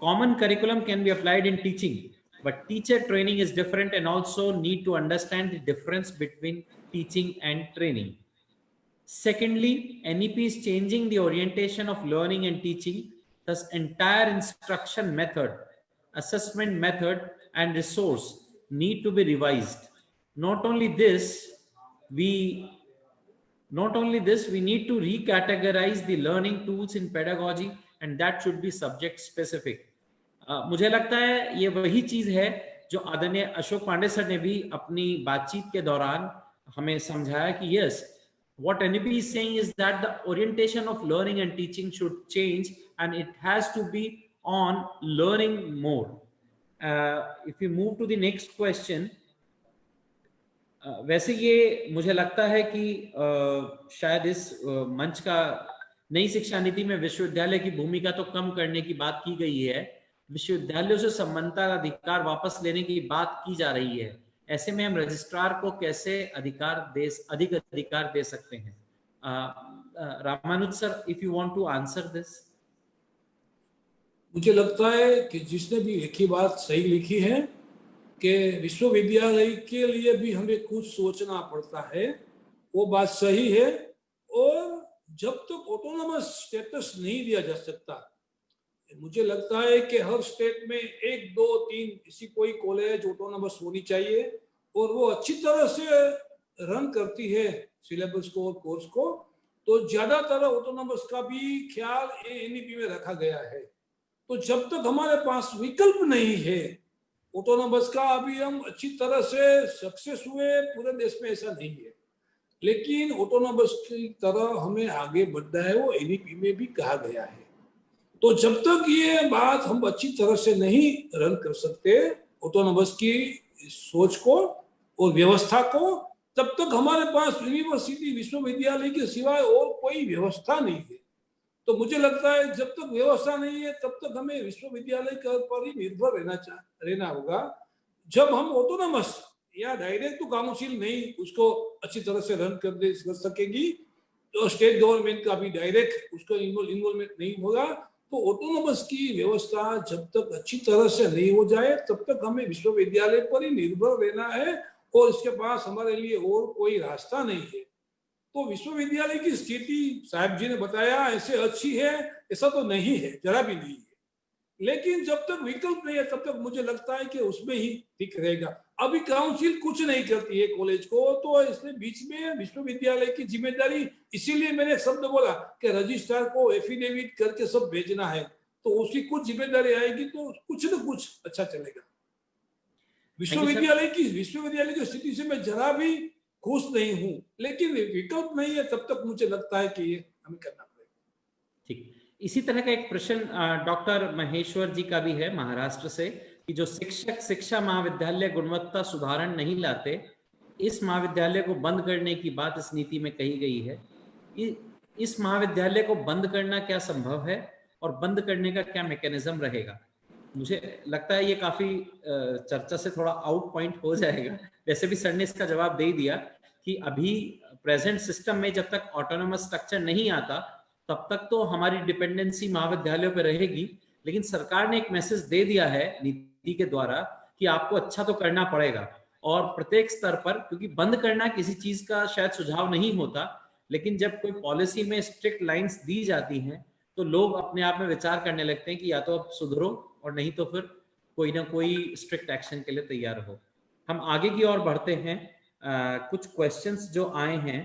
Common curriculum can be applied in teaching, but teacher training is different and also need to understand the difference between teaching and training. Secondly, NEP is changing the orientation of learning and teaching, thus entire instruction method, assessment method and resource need to be revised. Not only this, we need to recategorize the learning tools in pedagogy and that should be subject specific. मुझे लगता है ये वही चीज है जो आदरणीय अशोक पांडे सर ने भी अपनी बातचीत के दौरान हमें समझाया कि yes, what NEP is saying is that the orientation of learning and teaching should change and it has to be on learning more. If we move to the next question, वैसे ये मुझे लगता है कि शायद इस मंच का नई शिक्षा नीति में विश्वविद्यालय की भूमिका तो कम करने की बात की गई है, विश्वविद्यालयों से समानता का अधिकार वापस लेने की बात की जा रही है। ऐसे में हम रजिस्ट्रार को कैसे अधिक अधिकार दे सकते हैं? Ramanuj sir, if you want to answer this. मुझे लगता है कि जिसने भी लिखी बात सही लिखी है कि विश्वविद्यालय के लिए भी हमें कुछ सोचना पड़ता है, वो बात सही है। और जब तक ऑटोनोमस स्टेटस नहीं दिया जा सकता, मुझे लगता है कि हर स्टेट में 1, 2, 3 इसी कोई कॉलेज ऑटोनोमस होनी चाहिए और वो अच्छी तरह से रन करती है सिलेबस को और कोर्स को, तो ज्यादातर ऑटोनोमस का भी ख्याल एनईपी में रखा गया है। तो जब तक हमारे पास विकल्प नहीं है ऑटोनोमस का, अभी हम अच्छी तरह से सक्सेस हुए पूरे देश में ऐसा नहीं है, लेकिन ऑटोनोमस की तरह हमें आगे बढ़ना है, वो एनईपी में भी कहा गया है। तो जब तक ये बात हम अच्छी तरह से नहीं रन कर सकते ऑटोनोमस की सोच को और व्यवस्था को, तब तक हमारे पास यूनिवर्सिटी विश्वविद्यालय के सिवाय और कोई व्यवस्था नहीं है। तो मुझे लगता है जब तक व्यवस्था नहीं है तब तक हमें विश्वविद्यालय पर ही निर्भर रहना होगा। जब हम ऑटोनोमस या डायरेक्ट तो काउंसिल नहीं उसको अच्छी तरह से रन कर सकेगी, तो स्टेट गवर्नमेंट का भी डायरेक्ट उसको इन्वॉल्वमेंट नहीं होगा, तो ऑटोनोमस की व्यवस्था जब तक अच्छी तरह से नहीं हो जाए तब तक हमें विश्वविद्यालय पर ही निर्भर रहना है और इसके पास हमारे लिए और कोई रास्ता नहीं है। तो विश्वविद्यालय की स्थिति साहब जी ने बताया ऐसे अच्छी है, ऐसा तो नहीं है, जरा भी नहीं है, लेकिन जब तक विकल्प नहीं है तब तक मुझे लगता है कि उसमें ही ठीक रहेगा। अभी काउंसिल कुछ नहीं करती है कॉलेज को, तो इसमें बीच में विश्वविद्यालय की जिम्मेदारी, इसीलिए मैंने एक शब्द बोला कि रजिस्ट्रार को एफिडेविट करके सब भेजना है, तो उसकी कुछ जिम्मेदारी आएगी तो कुछ न कुछ अच्छा चलेगा। विश्वविद्यालय की स्थिति से मैं जरा भी खुश नहीं हूं, लेकिन विकल्प नहीं है तब तक मुझे लगता है कि ये हमें करना पड़ेगा। ठीक, इसी तरह का एक प्रश्न डॉक्टर महेश्वर जी का भी है महाराष्ट्र से, कि जो शिक्षक शिक्षा महाविद्यालय गुणवत्ता सुधारण नहीं लाते, इस महाविद्यालय को बंद करने की बात इस नीति में कही गई है। इस महाविद्यालय को बंद करना क्या संभव है और बंद करने का क्या मैकेनिज्म रहेगा? मुझे लगता है ये काफी चर्चा से थोड़ा आउट पॉइंट हो जाएगा। वैसे भी सर ने इसका जवाब दे दिया कि अभी प्रेजेंट सिस्टम में जब तक ऑटोनोमस स्ट्रक्चर नहीं आता तब तक तो हमारी डिपेंडेंसी महाविद्यालयों पर रहेगी, लेकिन सरकार ने एक मैसेज दे दिया है नीति के द्वारा कि आपको अच्छा तो करना पड़ेगा और प्रत्येक स्तर पर, क्योंकि बंद करना किसी चीज का शायद सुझाव नहीं होता, लेकिन जब कोई पॉलिसी में स्ट्रिक्ट लाइंस दी जाती हैं तो लोग अपने आप में विचार करने लगते हैं कि या तो अब सुधरो और नहीं तो फिर कोई ना कोई स्ट्रिक्ट एक्शन के लिए तैयार हो। हम आगे की ओर बढ़ते हैं। कुछ क्वेश्चंस जो आए हैं,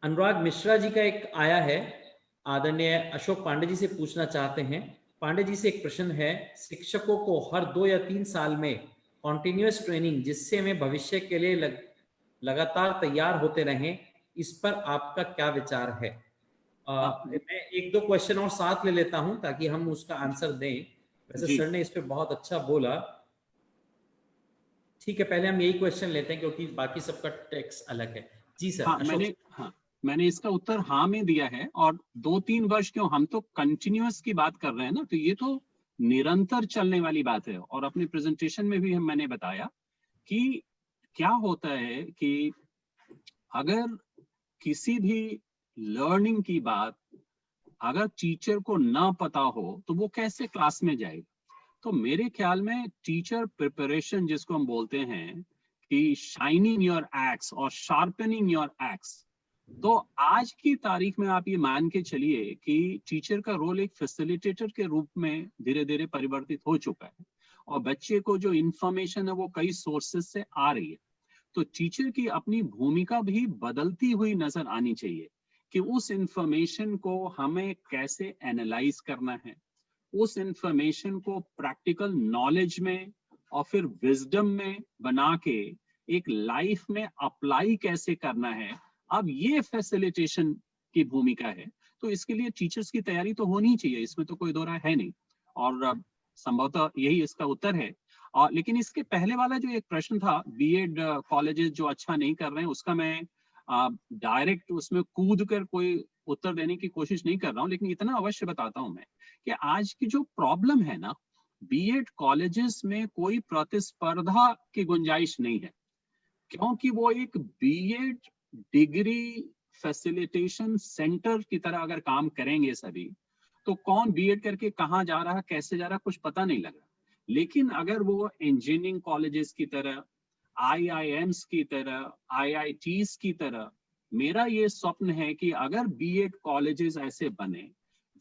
अनुराग मिश्रा जी का एक आया है, आदरणीय अशोक पांडे जी से पूछना चाहते हैं। पांडे जी से एक प्रश्न है, शिक्षकों को हर 2 या 3 साल में कॉन्टिन्यूअस ट्रेनिंग जिससे हमें भविष्य के लिए लगातार तैयार होते रहें, इस पर आपका क्या विचार है? मैं 1-2 क्वेश्चन और साथ ले लेता हूं ताकि हम उसका आंसर दें। वैसे सर ने इस पे बहुत अच्छा बोला। ठीक है, पहले हम यही क्वेश्चन लेते हैं क्योंकि बाकी सबका टेक्स्ट अलग है। जी सर। मैंने इसका उत्तर हाँ में दिया है। और 2-3 वर्ष क्यों, हम तो कंटिन्यूअस की बात कर रहे हैं ना, तो ये तो निरंतर चलने वाली बात है। और अपने प्रेजेंटेशन में भी मैंने बताया कि क्या होता है कि अगर किसी भी लर्निंग की बात अगर टीचर को ना पता हो तो वो कैसे क्लास में जाएगा। तो मेरे ख्याल में टीचर प्रिपरेशन, जिसको हम बोलते हैं कि शाइनिंग योर एक्स और शार्पनिंग योर एक्स, तो आज की तारीख में आप ये मान के चलिए कि टीचर का रोल एक फैसिलिटेटर के रूप में धीरे धीरे परिवर्तित हो चुका है और बच्चे को जो इंफॉर्मेशन है वो कई सोर्सेस से आ रही है। तो टीचर की अपनी भूमिका भी बदलती हुई नजर आनी चाहिए कि उस इंफॉर्मेशन को हमें कैसे एनालाइज करना है, उस इंफॉर्मेशन को प्रैक्टिकल नॉलेज में और फिर विजडम में बना के एक लाइफ में अप्लाई कैसे करना है। अब ये फैसिलिटेशन की भूमिका है, तो इसके लिए टीचर्स की तैयारी तो होनी चाहिए, इसमें तो कोई दो राय है नहीं। और संभवतः यही इसका उत्तर है। और लेकिन इसके पहले वाला जो एक प्रश्न था, बीएड कॉलेजेस जो अच्छा नहीं कर रहे हैं, उसका मैं डायरेक्ट उसमें कूद कर कोई उत्तर देने की कोशिश नहीं कर रहा हूं, लेकिन इतना अवश्य बताता हूं मैं कि आज की जो प्रॉब्लम है ना, बीएड कॉलेजेस में कोई प्रतिस्पर्धा की गुंजाइश नहीं है, क्योंकि वो एक बीएड डिग्री फैसिलिटेशन सेंटर की तरह अगर काम करेंगे सभी, तो कौन बीएड करके कहाँ जा रहा, कैसे जा रहा, कुछ पता नहीं लग रहा। लेकिन अगर वो इंजीनियरिंग कॉलेजेस की तरह, आईआईएम्स की तरह, आईआईटीज की तरह, मेरा ये स्वप्न है कि अगर बीएड कॉलेजेस ऐसे बने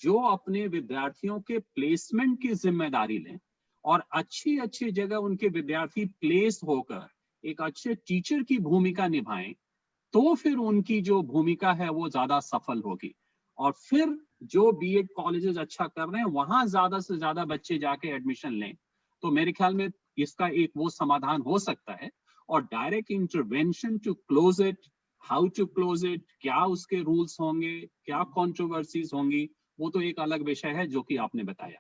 जो अपने विद्यार्थियों के प्लेसमेंट की जिम्मेदारी लें और अच्छी अच्छी जगह उनके विद्यार्थी प्लेस होकर एक अच्छे टीचर की भूमिका निभाएं, तो फिर उनकी जो भूमिका है वो ज्यादा सफल होगी। और फिर जो बीएड कॉलेजेस अच्छा कर रहे हैं वहां ज्यादा से ज्यादा बच्चे जाके एडमिशन लें, तो मेरे ख्याल में इसका एक वो समाधान हो सकता है। और direct intervention to close it, how to close it, क्या उसके रूल्स होंगे, क्या कंट्रोवर्सीज होंगी, वो तो एक अलग विषय है जो कि आपने बताया।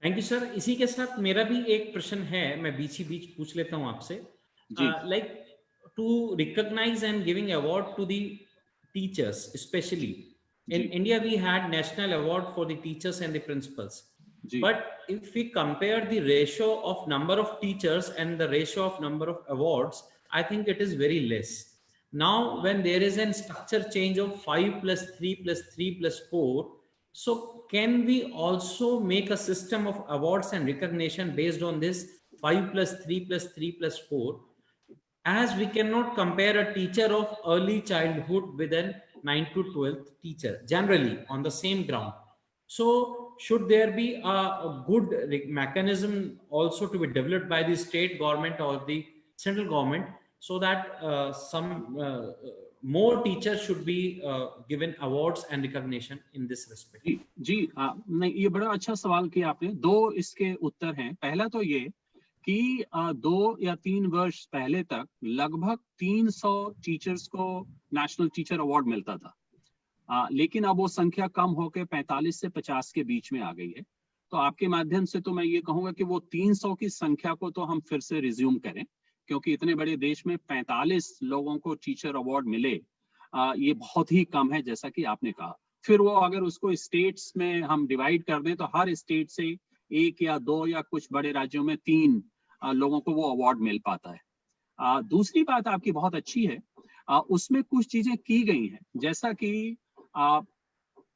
Thank you sir. इसी के साथ मेरा भी एक प्रश्न है, मैं बीच ही बीच पूछ लेता हूं आपसे। Like to recognise and giving award to the teachers, specially in India we had national award for the teachers and the principals. But if we compare the ratio of number of teachers and the ratio of number of awards, I think it is very less. Now when there is a structure change of 5 plus 3 plus 3 plus 4, so can we also make a system of awards and recognition based on this 5 plus 3 plus 3 plus 4, as we cannot compare a teacher of early childhood with an 9 to 12th teacher generally on the same ground. So should there be a good mechanism also to be developed by the state government or the central government, so that some more teachers should be given awards and recognition in this respect? जी नहीं, ये बड़ा अच्छा सवाल किया आपने। दो इसके उत्तर हैं। पहला तो ये कि 2 या 3 वर्ष पहले तक लगभग 300 टीचर्स को नेशनल टीचर अवार्ड मिलता था, लेकिन अब वो संख्या कम होकर 45 से 50 के बीच में आ गई है। तो आपके माध्यम से तो मैं ये कहूंगा कि वो 300 की संख्या को तो हम फिर से रिज्यूम करें, क्योंकि इतने बड़े देश में 45 लोगों को टीचर अवार्ड मिले, ये बहुत ही कम है, जैसा कि आपने कहा। फिर वो अगर उसको स्टेट्स में हम डिवाइड कर दें तो हर स्टेट से 1 या 2 या कुछ बड़े राज्यों में 3 लोगों को वो अवार्ड मिल पाता है। दूसरी बात आपकी बहुत अच्छी है, उसमें कुछ चीजें की गई हैं, जैसा कि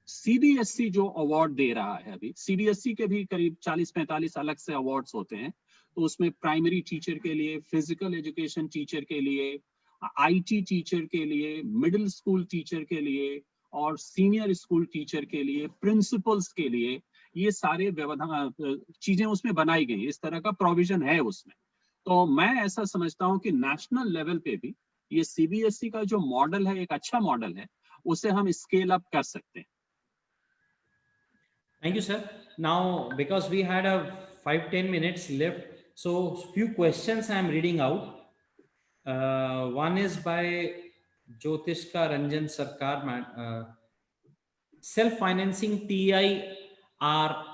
सीबीएसई जो अवार्ड दे रहा है, अभी सीबीएसई के भी करीब 40-45 अलग से अवार्ड्स होते हैं। तो उसमें प्राइमरी टीचर के लिए, फिजिकल एजुकेशन टीचर के लिए, आईटी टीचर के लिए, मिडिल स्कूल टीचर के लिए और सीनियर स्कूल टीचर के लिए, प्रिंसिपल्स के लिए, ये सारे व्यवधान चीजें उसमें बनाई गई, इस तरह का प्रोविजन है उसमें। तो मैं ऐसा समझता हूं कि नेशनल लेवल पे भी ये सीबीएसई का जो मॉडल है, एक अच्छा मॉडल है, उसे हम स्केल अप कर सकते हैं। Thank you, sir. Now, because we had a 5-10 minutes left, so few questions I am reading out. One is by Jyotishka Ranjan Sarkar. Self-financing TI are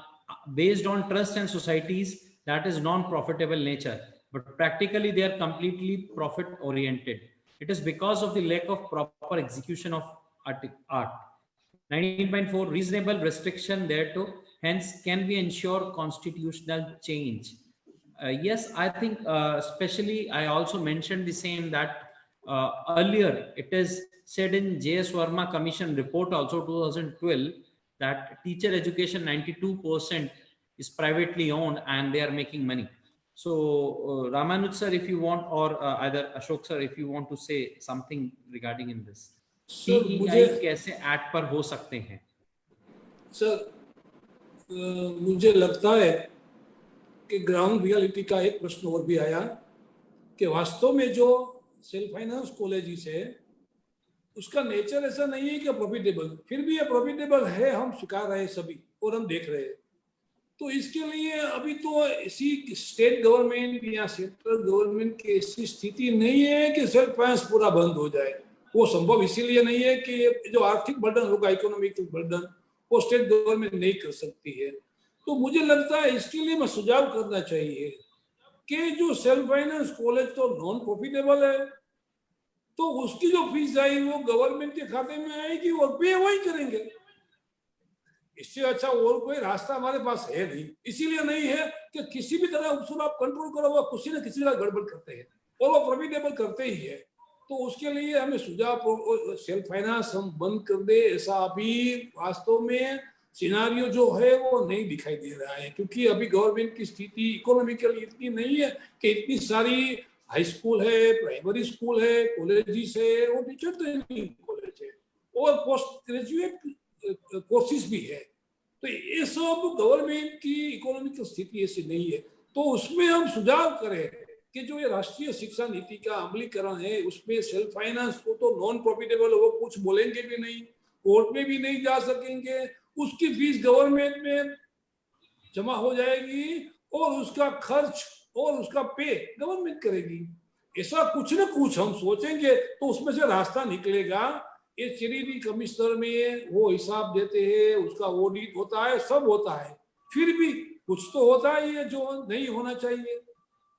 based on trust and societies that is non-profitable nature, but practically they are completely profit-oriented. It is because of the lack of proper execution of art. 19.4 reasonable restriction thereto, hence can we ensure constitutional change? Yes, I think especially I also mentioned the same that earlier it is said in J.S. Verma Commission report also 2012 that teacher education 92% is privately owned and they are making money. So Ramanuj sir, if you want, or either Ashok sir, if you want to say something regarding in this. PEI कैसे ऐड पर हो सकते हैं? सर, मुझे लगता है कि ग्राउंड रियलिटी का एक प्रश्न और भी आया कि वास्तव में जो सेल्फ फाइनेंस कॉलेजेस है उसका नेचर ऐसा नहीं है कि प्रॉफिटेबल, फिर भी ये प्रॉफिटेबल है, हम स्वीकार रहे सभी और हम देख रहे हैं। तो इसके लिए अभी तो ऐसी स्टेट गवर्नमेंट या सेंट्रल गवर्नमेंट की ऐसी स्थिति नहीं है कि सेल्फ फाइनेंस पूरा बंद हो जाए। वो संभव इसीलिए नहीं है कि जो आर्थिक बर्डन होगा, इकोनॉमिक बर्डन, वो स्टेट गवर्नमेंट नहीं कर सकती है। तो मुझे लगता है इसके लिए मैं सुझाव करना चाहिए कि जो सेल्फ फाइनेंस कॉलेज तो नॉन प्रॉफिटेबल है, तो उसकी जो फीस आएगी वो गवर्नमेंट के खाते में आएगी और पे वही करेंगे। इससे अच्छा और कोई रास्ता हमारे पास है नहीं। इसीलिए नहीं है कि किसी भी तरह उसको आप कंट्रोल करो, वो किसी न किसी तरह गड़बड़ करते हैं और वो प्रॉफिटेबल करते ही है। तो उसके लिए हमें सुझाव सेल्फ फाइनेंस हम बंद कर दे, ऐसा अभी वास्तव में सिनारियो जो है वो नहीं दिखाई दे रहा है, क्योंकि अभी गवर्नमेंट की स्थिति इकोनॉमिकली इतनी नहीं है कि इतनी सारी हाई स्कूल है, प्राइमरी स्कूल है, कॉलेजेस है और टीचर ट्रेनिंग कॉलेज है और पोस्ट ग्रेजुएट कोर्सेज भी है। तो ये सब गवर्नमेंट की इकोनॉमिकल स्थिति ऐसी नहीं है। तो उसमें हम सुझाव करें कि जो ये राष्ट्रीय शिक्षा नीति का अमलीकरण है उसमें सेल्फ फाइनेंस को तो नॉन प्रॉफिटेबल, वो कुछ बोलेंगे भी नहीं, कोर्ट में भी नहीं जा सकेंगे, उसकी फीस गवर्नमेंट में जमा हो जाएगी और उसका खर्च और उसका पे गवर्नमेंट करेगी। ऐसा कुछ न कुछ हम सोचेंगे तो उसमें से रास्ता निकलेगा। ये चीनी कमिश्नर में वो हिसाब देते हैं, उसका ऑडिट होता है, सब होता है, फिर भी कुछ तो होता है जो नहीं होना चाहिए।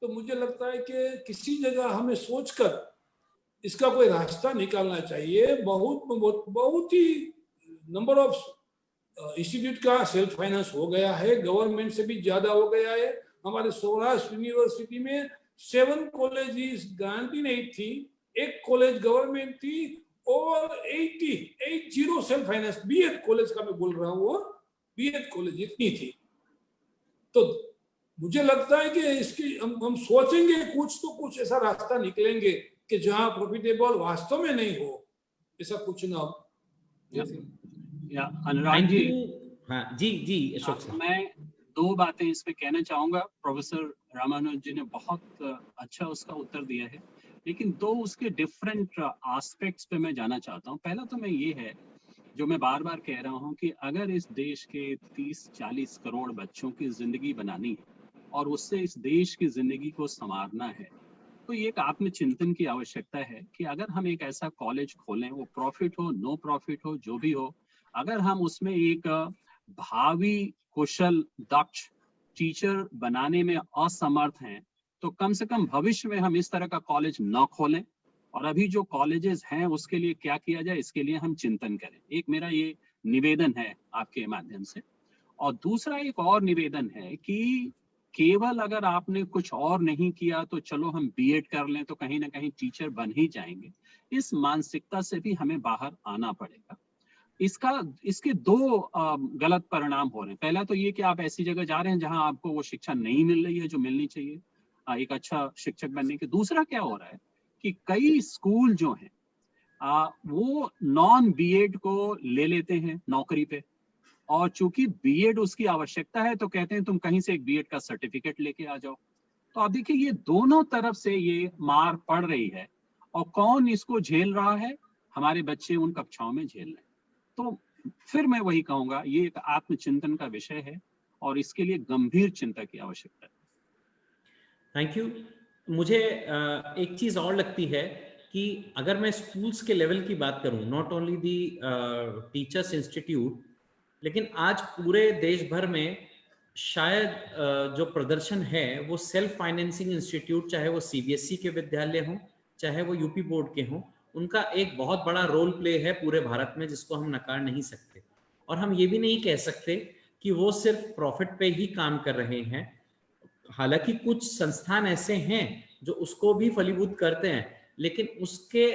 तो मुझे लगता है कि किसी जगह हमें सोचकर इसका कोई रास्ता निकालना चाहिए। बहुत ही नंबर ऑफ इंस्टीट्यूट का सेल्फ फाइनेंस हो गया है, गवर्नमेंट से भी ज्यादा हो गया है। हमारे सौराष्ट्र यूनिवर्सिटी में 7 कॉलेजेस गारंटी नहीं थी, 1 कॉलेज गवर्नमेंट थी और 80 सेल्फ फाइनेंस बीएड कॉलेज का मैं बोल रहा हूँ, बीएड कॉलेज इतनी थी। तो मुझे लगता है कि इसकी हम सोचेंगे कुछ तो कुछ ऐसा रास्ता निकलेंगे कि जहां प्रॉफिटेबल वास्तव में नहीं हो, ऐसा कुछ ना हो। या अनुराग जी, हाँ जी अशोक सर, मैं 2 बातें इस पे कहना चाहूंगा। प्रोफेसर रामानुज जी ने बहुत अच्छा उसका उत्तर दिया है, लेकिन 2 उसके डिफरेंट एस्पेक्ट्स पे मैं जाना चाहता हूँ। पहला तो मैं ये है जो मैं बार बार कह रहा हूँ कि अगर इस देश के 30-40 करोड़ बच्चों की जिंदगी बनानी है और उससे इस देश की जिंदगी को संवारना है, तो ये एक आत्मचिंतन की आवश्यकता है कि अगर हम एक ऐसा कॉलेज खोलें, वो प्रॉफिट हो, नो प्रॉफिट हो, जो भी हो, अगर हम उसमें एक भावी कुशल दक्ष टीचर बनाने में असमर्थ हैं, तो कम से कम भविष्य में हम इस तरह का कॉलेज न खोलें और अभी जो कॉलेजेस हैं उसके लिए क्या किया जाए, इसके लिए हम चिंतन करें। एक मेरा ये निवेदन है आपके माध्यम से। और दूसरा एक और निवेदन है कि केवल अगर आपने कुछ और नहीं किया तो चलो हम बीएड कर लें तो कहीं ना कहीं टीचर बन ही जाएंगे, इस मानसिकता से भी हमें बाहर आना पड़ेगा। इसके 2 गलत परिणाम हो रहे हैं। पहला तो ये कि आप ऐसी जगह जा रहे हैं जहां आपको वो शिक्षा नहीं मिल रही है जो मिलनी चाहिए एक अच्छा शिक्षक बनने के। दूसरा क्या हो रहा है कि कई स्कूल जो हैं वो नॉन बीएड को ले लेते हैं नौकरी पे, और चूंकि बीएड उसकी आवश्यकता है तो कहते हैं तुम कहीं से एक बीएड का सर्टिफिकेट लेके आ जाओ। तो आप देखिए ये दोनों तरफ से ये मार पड़ रही है, और कौन इसको झेल रहा है? हमारे बच्चे उन कक्षाओं में झेल रहे हैं। तो फिर मैं वही कहूंगा, ये एक आत्मचिंतन का विषय है और इसके लिए गंभीर चिंता की आवश्यकता है। Thank you. मुझे एक चीज और लगती है कि अगर मैं स्कूल्स के लेवल की बात करूं, not only the teachers institute, लेकिन आज पूरे देश भर में शायद जो प्रदर्शन है वो सेल्फ फाइनेंसिंग इंस्टीट्यूट, चाहे वो सीबीएसई के विद्यालय हों चाहे वो यूपी बोर्ड के हों, उनका एक बहुत बड़ा रोल प्ले है पूरे भारत में, जिसको हम नकार नहीं सकते। और हम ये भी नहीं कह सकते कि वो सिर्फ प्रॉफिट पे ही काम कर रहे हैं। हालांकि कुछ संस्थान ऐसे हैं जो उसको भी फलीभूत करते हैं, लेकिन उसके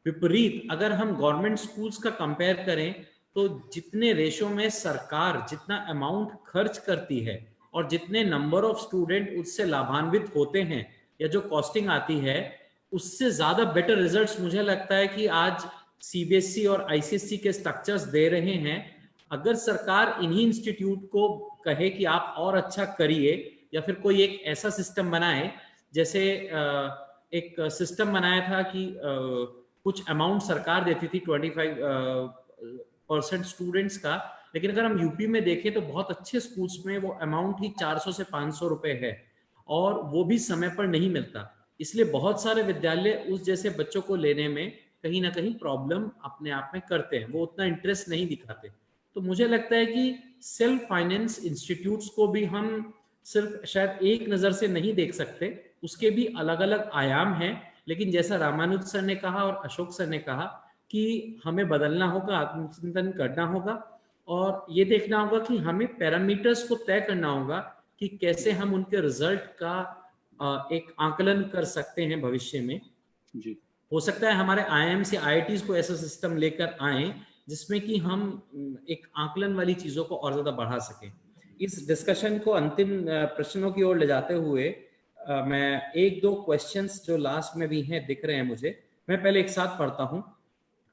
विपरीत अगर हम गवर्नमेंट स्कूल्स का कंपेयर करें तो जितने रेशो में सरकार जितना अमाउंट खर्च करती है और जितने नंबर ऑफ स्टूडेंट उससे लाभान्वित होते हैं या जो कॉस्टिंग आती है, उससे ज्यादा बेटर रिजल्ट्स मुझे लगता है कि आज सीबीएसई और आईसीएसई के स्ट्रक्चर्स दे रहे हैं। अगर सरकार इन्हीं इंस्टीट्यूट को कहे कि आप और अच्छा करिए, या फिर कोई एक ऐसा सिस्टम बनाए, जैसे एक सिस्टम बनाया था कि कुछ अमाउंट सरकार देती थी 25% स्टूडेंट्स का, लेकिन अगर हम यूपी में देखें तो बहुत अच्छे स्कूल्स में वो अमाउंट ही 400 से 500 रुपए है और वो भी समय पर नहीं मिलता। इसलिए बहुत सारे विद्यालय उस जैसे बच्चों को लेने में कहीं ना कहीं प्रॉब्लम अपने आप में करते हैं, वो उतना इंटरेस्ट नहीं दिखाते। तो मुझे लगता है कि सेल्फ फाइनेंस इंस्टीट्यूट्स को भी हम सिर्फ शायद एक नज़र से नहीं देख सकते, उसके भी अलग अलग आयाम हैं। लेकिन जैसा रामानुज सर ने कहा और अशोक सर ने कहा कि हमें बदलना होगा, आत्मचिंतन करना होगा और ये देखना होगा कि हमें पैरामीटर्स को तय करना होगा कि कैसे हम उनके रिजल्ट का एक आकलन कर सकते हैं भविष्य में। जी हो सकता है हमारे IIMs या IITs को ऐसा सिस्टम लेकर आए जिसमें कि हम एक आकलन वाली चीजों को और ज्यादा बढ़ा सकें। इस डिस्कशन को अंतिम प्रश्नों की ओर ले जाते हुए मैं एक दो क्वेश्चंस जो लास्ट में भी हैं दिख रहे हैं मुझे, मैं पहले एक साथ पढ़ता हूं।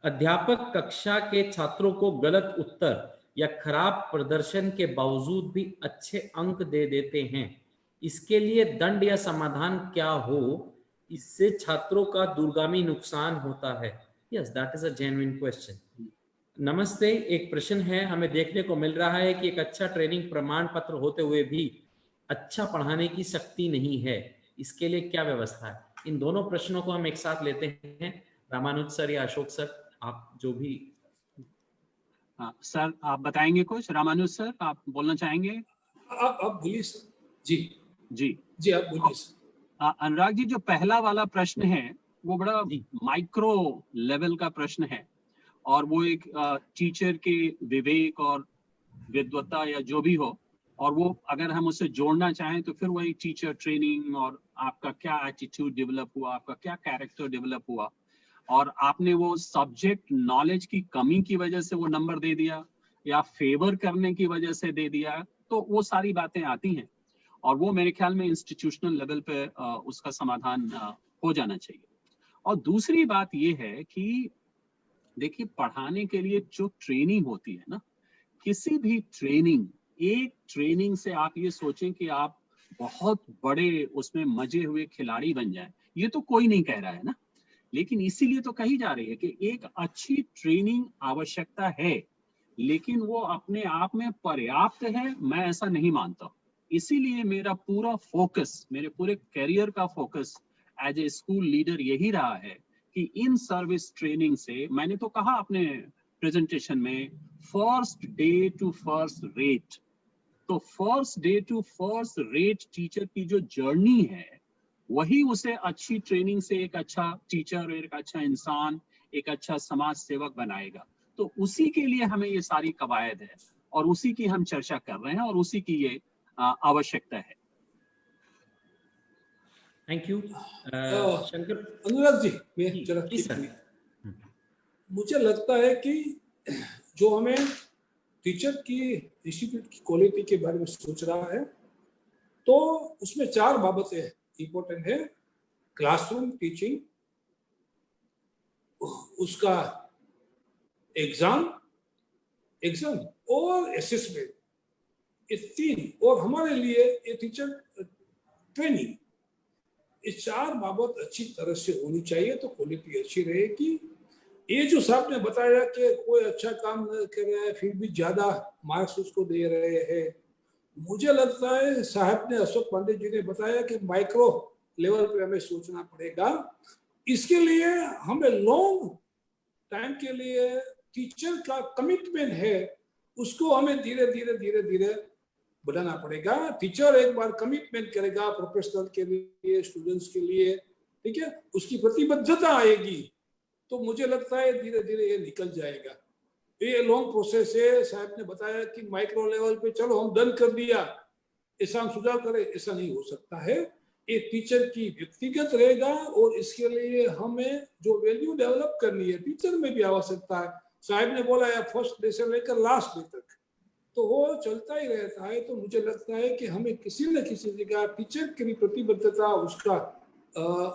अध्यापक कक्षा के छात्रों को गलत उत्तर या खराब प्रदर्शन के बावजूद भी अच्छे अंक दे देते हैं, इसके लिए दंड या समाधान क्या हो? इससे छात्रों का दूरगामी नुकसान होता है। Yes, that is a genuine question. नमस्ते, एक प्रश्न है, हमें देखने को मिल रहा है कि एक अच्छा ट्रेनिंग प्रमाण पत्र होते हुए भी अच्छा पढ़ाने की शक्ति नहीं है, इसके लिए क्या व्यवस्था है? इन दोनों प्रश्नों को हम एक साथ लेते हैं। रामानुज सर या अशोक सर, आप जो भी। हाँ सर, आप बताएंगे कुछ? रामानुज सर, आप बोलना चाहेंगे? आप बोलिए सर। जी जी जी, आप बोलिए सर। अनुराग जी, जो पहला वाला प्रश्न है वो बड़ा जी। माइक्रो लेवल का प्रश्न है और वो एक टीचर के विवेक और विद्वता या जो भी हो, और वो अगर हम उसे जोड़ना चाहें तो फिर वही टीचर ट्रेनिंग और आपका क्या एटीट्यूड डेवलप हुआ, आपका क्या कैरेक्टर डेवलप हुआ, और आपने वो सब्जेक्ट नॉलेज की कमी की वजह से वो नंबर दे दिया या फेवर करने की वजह से दे दिया, तो वो सारी बातें आती हैं और वो मेरे ख्याल में इंस्टीट्यूशनल लेवल पे उसका समाधान हो जाना चाहिए। और दूसरी बात ये है कि देखिए, पढ़ाने के लिए जो ट्रेनिंग होती है ना, किसी भी ट्रेनिंग, एक ट्रेनिंग से आप ये सोचें कि आप बहुत बड़े उसमें मजे हुए खिलाड़ी बन जाएं, ये तो कोई नहीं कह रहा है ना, लेकिन इसीलिए तो कही जा रही है कि एक अच्छी ट्रेनिंग आवश्यकता है, लेकिन वो अपने आप में पर्याप्त है, मैं ऐसा नहीं मानता। इसीलिए मेरा पूरा फोकस, मेरे पूरे करियर का focus as a school leader यही रहा है कि इन सर्विस ट्रेनिंग से, मैंने तो कहा अपने प्रेजेंटेशन में, first day to first rate, तो first day to first rate teacher की जो जर्नी है वही उसे अच्छी ट्रेनिंग से एक अच्छा टीचर, एक अच्छा इंसान, एक अच्छा समाज सेवक बनाएगा। तो उसी के लिए हमें ये सारी कवायद है और उसी की हम चर्चा कर रहे हैं और उसी की ये आवश्यकता है। Thank you Shankar. अनुराग जी, मैं जी, जरा जी सर। मुझे लगता है कि जो हमें टीचर की इंस्टीट्यूट की क्वालिटी के बारे में सोच रहा है, तो उसमें 4 बाबतें इंपॉर्टेंट है। क्लासरूम टीचिंग, उसका एग्जाम और असेसमेंट, ये 3, और हमारे लिए ये टीचर ट्रेनिंग, ये 4 बाबत अच्छी तरह से होनी चाहिए तो क्वालिटी अच्छी रहेगी। ये जो साहब ने बताया कि कोई अच्छा काम न कर रहा है फिर भी ज्यादा मार्क्स उसको दे रहे हैं, मुझे लगता है साहब ने, अशोक पांडे जी ने बताया कि माइक्रो लेवल पे हमें सोचना पड़ेगा। इसके लिए हमें लॉन्ग टाइम के लिए टीचर का कमिटमेंट है, उसको हमें धीरे धीरे बढ़ाना पड़ेगा। टीचर एक बार कमिटमेंट करेगा प्रोफेशनल के लिए, स्टूडेंट्स के लिए, ठीक है, उसकी प्रतिबद्धता आएगी तो मुझे लगता है धीरे धीरे ये निकल जाएगा। ये लॉन्ग प्रोसेस है। साहब ने बताया कि माइक्रो लेवल पे चलो हम डन कर दिया, ऐसा हम सुधार करें, ऐसा नहीं हो सकता है। ये टीचर की व्यक्तिगत रहेगा और इसके लिए हमें जो वैल्यू डेवलप करनी है टीचर में भी आवश्यकता है। साहब ने बोला है फर्स्ट डे से लेकर लास्ट डे तक, तो वो चलता ही रहता है। तो मुझे लगता है कि हमें किसी न किसी जगह टीचर की प्रतिबद्धता उसका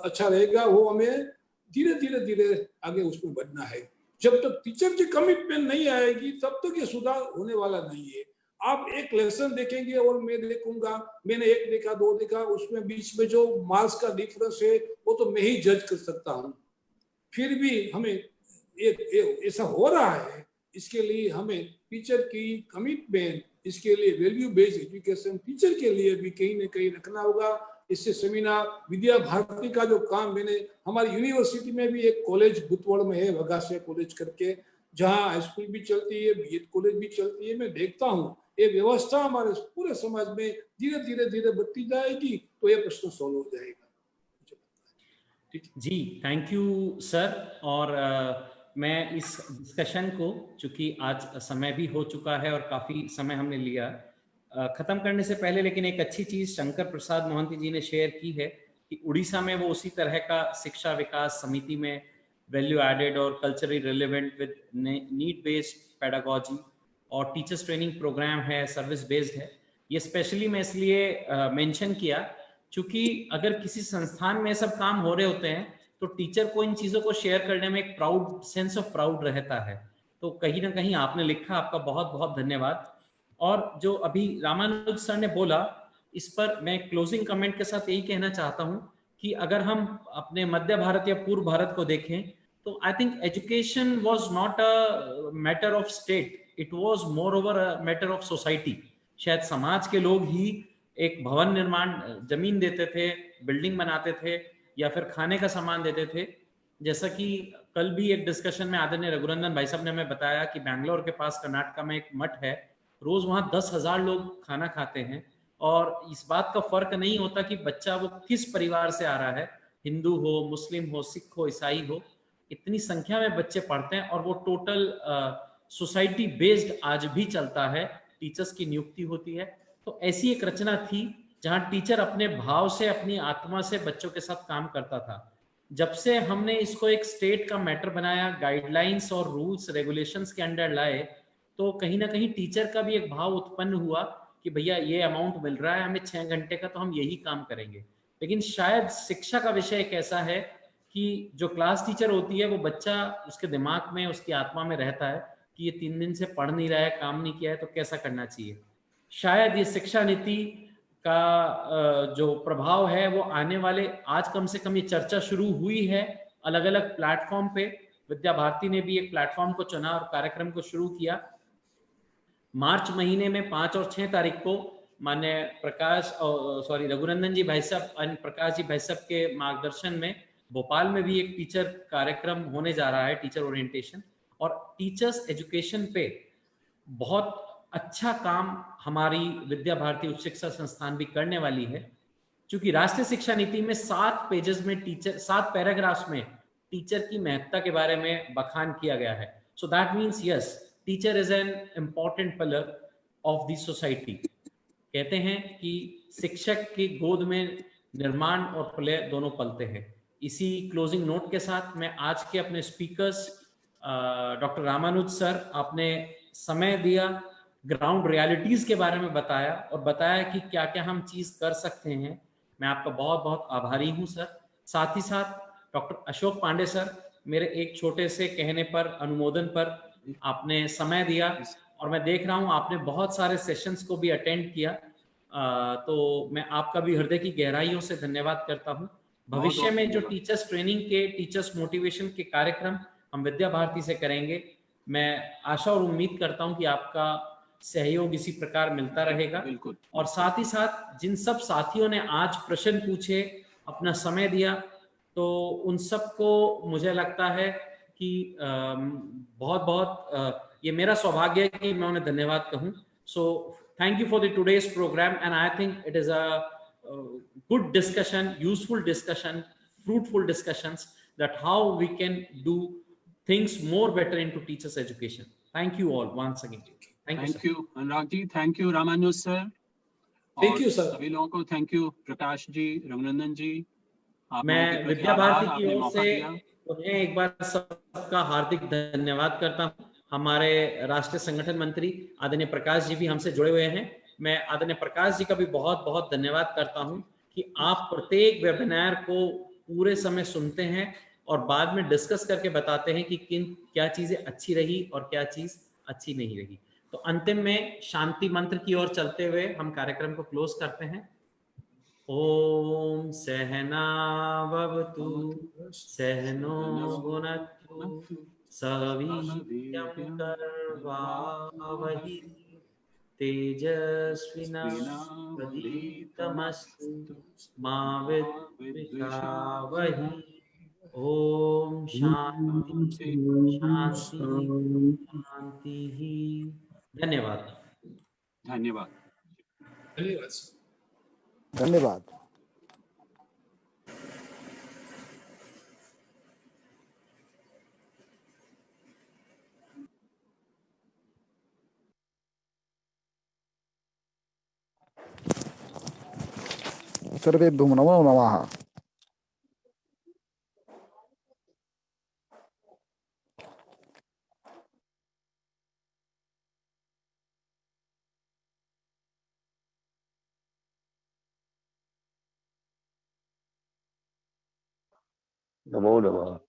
अच्छा रहेगा, वो हमें धीरे धीरे आगे उसमें बढ़ना है। जब तक टीचर की कमिटमेंट नहीं आएगी तब तक ये सुधार होने वाला नहीं है। आप एक लेसन देखेंगे और मैं देखूंगा, मैंने 1 देखा 2 देखा, उसमें बीच में जो मार्क्स का डिफरेंस है वो तो मैं ही जज कर सकता हूँ। फिर भी हमें ऐसा हो रहा है, इसके लिए हमें टीचर की कमिटमेंट, इसके लिए वैल्यू बेस्ड एजुकेशन टीचर के लिए भी कहीं न कहीं रखना होगा। इससे सेमिनार, विद्या भारती का जो काम, मैंने हमारी यूनिवर्सिटी में भी एक कॉलेज बुतवड़ में है, वगासिया कॉलेज करके, जहाँ हाई स्कूल भी चलती है, बीएड कॉलेज भी चलती है। मैं देखता हूँ ये व्यवस्था हमारे पूरे समाज में धीरे धीरे धीरे बढ़ती जाएगी तो ये प्रश्न सॉल्व हो जाएगा। जी, थैंक यू सर। और मैं इस डिस्कशन को, चूंकि आज समय भी हो चुका है और काफ़ी समय हमने लिया, ख़त्म करने से पहले लेकिन एक अच्छी चीज़ शंकर प्रसाद मोहंती जी ने शेयर की है कि उड़ीसा में वो उसी तरह का शिक्षा विकास समिति में वैल्यू एडेड और culturally relevant with need based pedagogy और टीचर्स ट्रेनिंग प्रोग्राम है, सर्विस बेस्ड है। ये स्पेशली मैं इसलिए मेंशन किया क्योंकि अगर किसी संस्थान में सब काम हो रहे होते हैं तो टीचर को इन चीज़ों को शेयर करने में एक प्राउड सेंस ऑफ प्राउड रहता है। तो कहीं ना कहीं आपने लिखा, आपका बहुत बहुत धन्यवाद। और जो अभी रामानुज सर ने बोला, इस पर मैं क्लोजिंग कमेंट के साथ यही कहना चाहता हूं कि अगर हम अपने मध्य भारत या पूर्व भारत को देखें तो I think education was not a matter of state, it was more over a matter of society. शायद समाज के लोग ही एक भवन निर्माण, जमीन देते थे, बिल्डिंग बनाते थे या फिर खाने का सामान देते थे। जैसा कि कल भी एक डिस्कशन में आदरणीय रघुनंदन भाई साहब ने हमें बताया कि बैंगलोर के पास कर्नाटका में एक मठ है, रोज वहां 10,000 लोग खाना खाते हैं और इस बात का फर्क नहीं होता कि बच्चा वो किस परिवार से आ रहा है, हिंदू हो, मुस्लिम हो, सिख हो, ईसाई हो, इतनी संख्या में बच्चे पढ़ते हैं और वो टोटल सोसाइटी बेस्ड आज भी चलता है। टीचर्स की नियुक्ति होती है। तो ऐसी एक रचना थी जहां टीचर अपने भाव से, अपनी आत्मा से बच्चों के साथ काम करता था। जब से हमने इसको एक स्टेट का मैटर बनाया, गाइडलाइंस और रूल्स रेगुलेशंस के अंडर लाए, तो कहीं ना कहीं टीचर का भी एक भाव उत्पन्न हुआ कि भैया ये अमाउंट मिल रहा है हमें 6 घंटे का, तो हम यही काम करेंगे। लेकिन शायद शिक्षा का विषय एक ऐसा है कि जो क्लास टीचर होती है वो बच्चा, उसके दिमाग में, उसकी आत्मा में रहता है कि ये 3 दिन से पढ़ नहीं रहा है, काम नहीं किया है, तो कैसा करना चाहिए। शायद ये शिक्षा नीति का जो प्रभाव है वो आने वाले, आज कम से कम ये चर्चा शुरू हुई है अलग अलग प्लेटफॉर्म पे। विद्या भारती ने भी एक प्लेटफॉर्म को चुना और कार्यक्रम को शुरू किया। मार्च महीने में 5 और 6 तारीख को माननीय रघुनंदन जी भाई साहब, प्रकाश जी भाई साहब के मार्गदर्शन में भोपाल में भी एक टीचर कार्यक्रम होने जा रहा है, टीचर ओरिएंटेशन। और टीचर्स एजुकेशन पे बहुत अच्छा काम हमारी विद्या भारती उच्च शिक्षा संस्थान भी करने वाली है। क्योंकि राष्ट्रीय शिक्षा नीति में 7 पेजेस में टीचर, 7 पैराग्राफ्स में टीचर की महत्ता के बारे में बखान किया गया है। So that means yes, teacher is an important pillar of the society. कहते हैं कि शिक्षक की गोद में निर्माण और प्रलय दोनों पलते हैं। इसी क्लोजिंग नोट के साथ मैं आज के अपने स्पीकर्स डॉक्टर रामानुज सर, आपने समय दिया, ग्राउंड रियलिटीज के बारे में बताया और बताया कि क्या क्या हम चीज कर सकते हैं, मैं आपका बहुत बहुत आभारी हूं सर। साथ ही साथ डॉक्टर अशोक पांडे सर, मेरे एक छोटे से कहने पर, अनुमोदन पर आपने समय दिया और मैं देख रहा हूं आपने बहुत सारे सेशंस को भी अटेंड किया, तो मैं आपका भी हृदय की गहराइयों से धन्यवाद करता हूं। भविष्य में जो टीचर्स ट्रेनिंग के, टीचर्स मोटिवेशन के कार्यक्रम हम विद्या भारती से करेंगे, मैं आशा और उम्मीद करता हूं कि आपका सहयोग इसी प्रकार मिलता रहेगा। और साथ ही साथ जिन सब साथियों ने आज प्रश्न पूछे, अपना समय दिया, तो उन सबको मुझे लगता है कि बहुत बहुत ये मेरा सौभाग्य है कि मैं उन्हें धन्यवाद कहूं। So thank you for the today's programme and I think it is a good discussion, useful discussion, fruitful discussions that how we can do things more better into teachers education. Thank you all once again. Thank you Anurag ji, thank you Ramanuj sir, thank you sir. सभी लोगों को थैंक यू, प्रकाश जी, रघुनंदन जी। मैं विद्या भारती की ओर से उन्हें एक बार सबका हार्दिक धन्यवाद करता हूं। हमारे राष्ट्रीय संगठन मंत्री आदरणीय प्रकाश जी भी हमसे जुड़े हुए हैं। मैं आदरणीय प्रकाश जी का भी बहुत बहुत धन्यवाद करता हूं कि आप प्रत्येक वेबिनार को पूरे समय सुनते हैं और बाद में डिस्कस करके बताते हैं कि क्या चीजें अच्छी रही और क्या चीज अच्छी नहीं रही। तो अंतिम में शांति मंत्र की ओर चलते हुए हम कार्यक्रम को क्लोज करते हैं। ओम सहना भवतु सहनो भुनक्तु सवीर्यं कर्वावहै तेजस्विनावधीतमस्तु मा विद्विषावहै। ओम शांति शांति शांति ही। धन्यवाद। धन्यवाद। धन्यवाद सर। धन्यवाद। सर्वेभ्यो नमो नमः। नमो नमः।